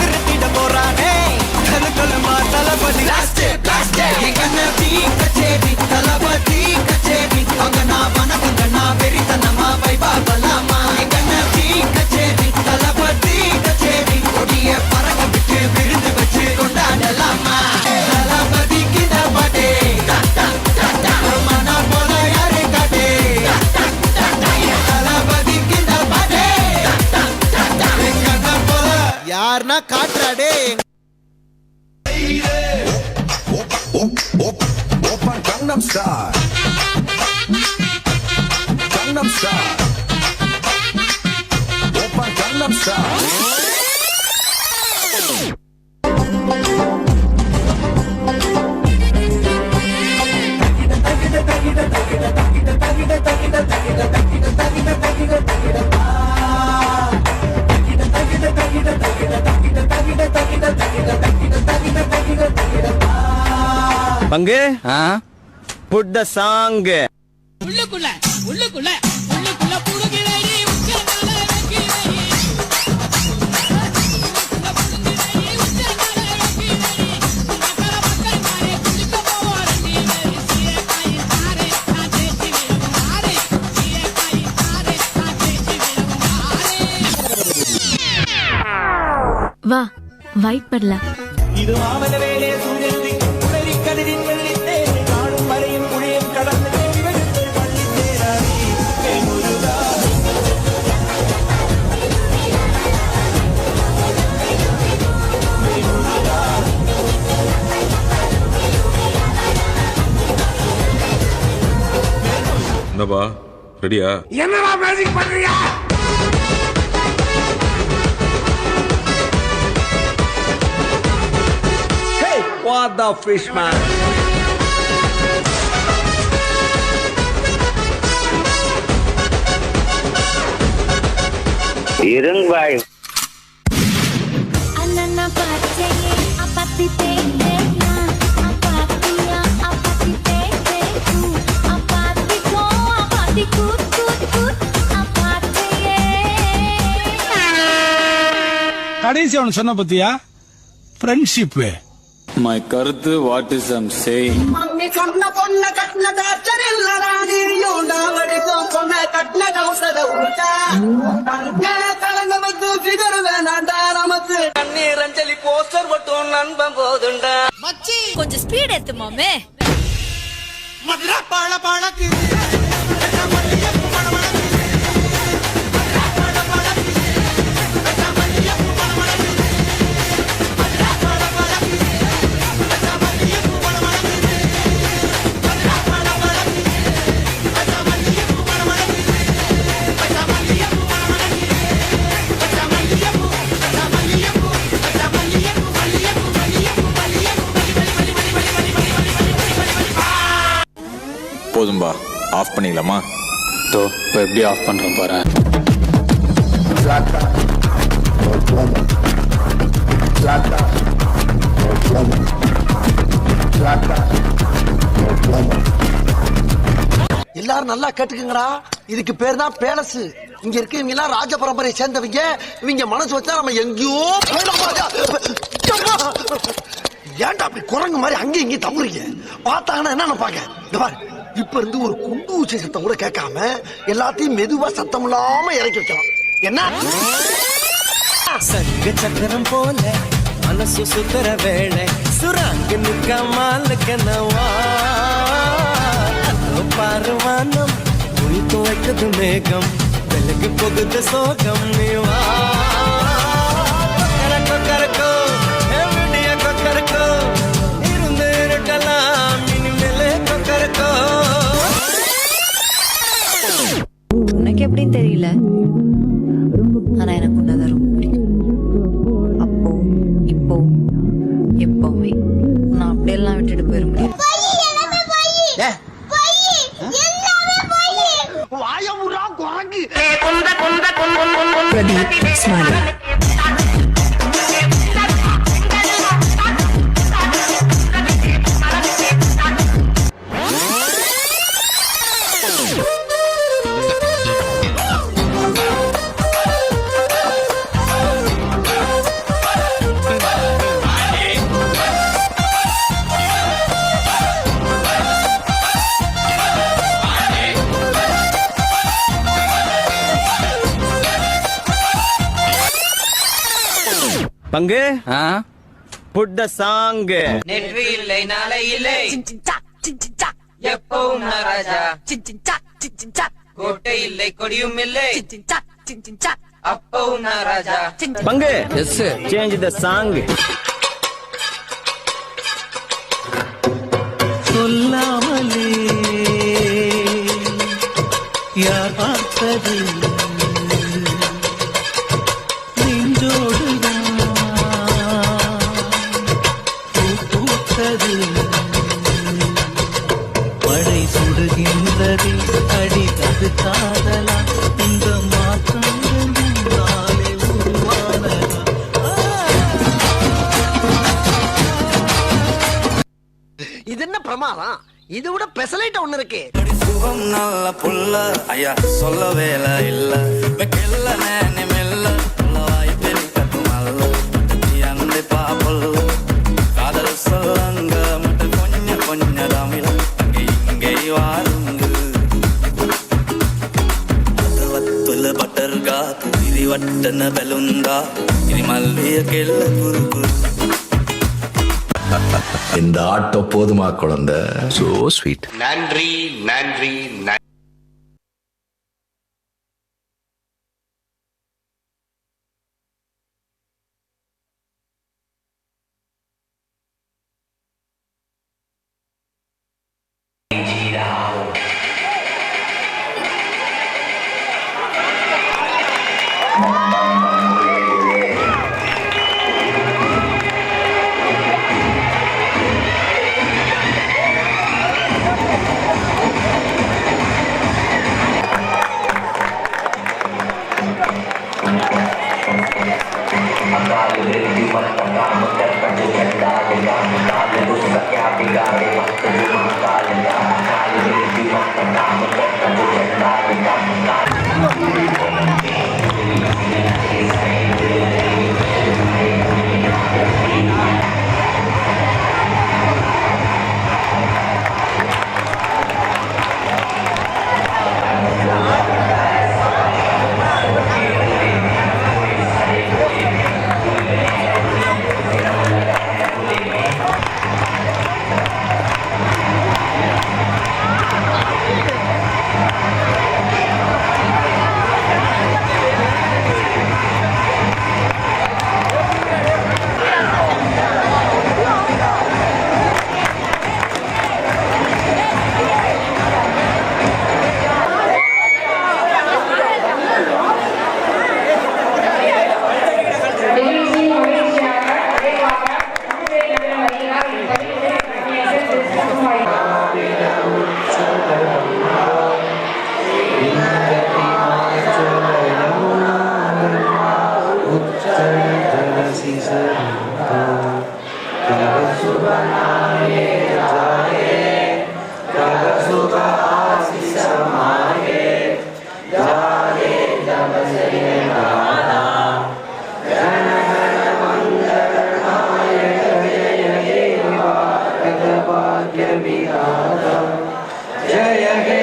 திருத்திட போறானே, கல்லுமா தளபதி எங்கண்ண பி கச்சேரி தளபதி கச்சேரி, அங்க நான் வணக்கங்க நான் வெறித்தனமா வைபா பலாமா, எங்கண்ண பி கச்சேரி தளபதி கச்சேரி, கொடிய பறக்க விட்டு விருந்து வச்சு கொண்டாடலாமா, தளபதிக்கு தபடே மனா போல யாரு காட்டே, தளபதிக்கு தபடே எங்கண்ண போல யாருன்னா காட்டுறாடே. Open Gangnam Style. Gangnam Style. Open Gangnam Style. பங்கு புட் த சாங். உள்ளுக்குள்ள உள்ளுக்குள்ள உள்ளுக்குள்ள புடுகிறேடி உச்சந்தால வைக்கிறேடி, புடுகிறேடி உச்சந்தால வைக்கிறேடி, மக்கள மக்கள் மாரே குளிக்க போவாரண்டி, சீரே காய் சாரே நான் தேச்சி விடுவாரே, சீரே காய் வா வைப் பண்ணலாம். இது மாமல வேலே சூழலி உடலி கதிரின் வெள்ளித்தே காணும் மறையும் குழியும் கடந்து வெடிவெடுத்து பள்ளி தேராரி முருகா என்னப்பா ரெடியா? என்னடா மேஜிக் பண்றியா? Hey, what the fish man? Ireng bay. Anana pacenye apati tete na apati ya apati tete ku apati ko apati kut kut kut apati ye. கடைசி அவன் சொன்ன பத்தியா ஃப்ரெண்ட்ஷிப் மை கருத்து what is I'm saying. Mummy சொன்ன பொண்ண கட்டினதா சரியில்லடா நீயோண்டா வடிக்கும் பொண்ண கட்டின கவுசத உருட்டா கலங்க வந்து ஃபிகர் வேணாண்டா நமக்கு கண்ணீர் அஞ்சலி போஸ்டர் மட்டும் நண்பன் போதுண்டா மச்சி கொஞ்சம் ஸ்பீட் ஏத்து மாமே. மதுரா பாழ பாழக்கு போதும்பா, ஆஃப் பண்ணிடலாமா? தோ இப்போ எப்படி ஆஃப் பண்ணுறோம் பாரு. எல்லாரும் நல்லா கேட்டுக்குங்கடா. இதுக்கு பேர் தான் பேலஸ். இங்க இருக்கவங்க எல்லாம் ராஜ பரம்பரையை சேர்ந்தவங்க. இவங்க மனசு வச்சா நம்ம எங்கேயோ ஏன்டா அப்படி குரங்கு மாதிரி அங்கேயும் இங்கேயும் தம்புறீங்க? பார்த்தாங்கன்னா என்ன நினைப்பாங்க? இந்த பாரு, இப்ப இருந்து ஒரு குண்டு ஊசி சத்தம் கூட கேட்காம எல்லாத்தையும் மெதுவா சத்தம் இல்லாம இறக்கி வைக்கலாம். என்ன சங்க சக்கரம் போல மனசு சுத்தர வேளை சுராங்க நிற்கமாலுக்கனவா பாருவானம் துணி துவைக்குது மேகம் வெளுக்கு போகுது சோகம் நீவா கொக்கரக்கோ எவிடிய கொக்கரக்கோ இருந்து இருக்கலாம் இனிமேலே கொக்கரக்கோ. உனக்கு எப்படின்னு தெரியல, ஆனா எனக்கு உன்னதான் ரொம்ப பிடிக்கும். அப்போ இப்போ எப்பவுமே நான் அப்படியெல்லாம் விட்டுட்டு போயிட முடியும். பிரதீப் ஸ்மாலி. பங்கு புட் த சாங். நேற்று இல்லை நாளை இல்லை எப்பவும் நான் ராஜா. கோட்டை இல்லை கொடியும் இல்லை அப்பவும் நான் ராஜா. பங்கு எஸ் சேஞ்ச் த சாங். சொல்லாமலே யார் பார்த்தது மழை சுடுகின்றது அடித்தது காதலா இந்த மாற்றங்கள் உருவானதா. இது என்ன பிரமாதம்? இது விட பெசலைட் ஒண்ணு இருக்கு. சுகம் நல்ல புள்ள ஐயா சொல்ல வேலை இல்ல வெக்கல்ல நேனே மெல்ல வாய் பெரி கட்டுமல்ல அந்த பாபல்ல காதல் சொல்லங்க மட்டும் கொஞ்சம் கொஞ்சம் தமிழ் அங்கே இங்கே வாருங்க வத்துல பட்டர்கா திரி வட்டன பெலுங்கா இனி மல்லிய கெல்ல குரு குரு. இந்த ஆட்டோ போதுமா குழந்தை? So sweet. நன்றி நன்றி நன்றி. Jaya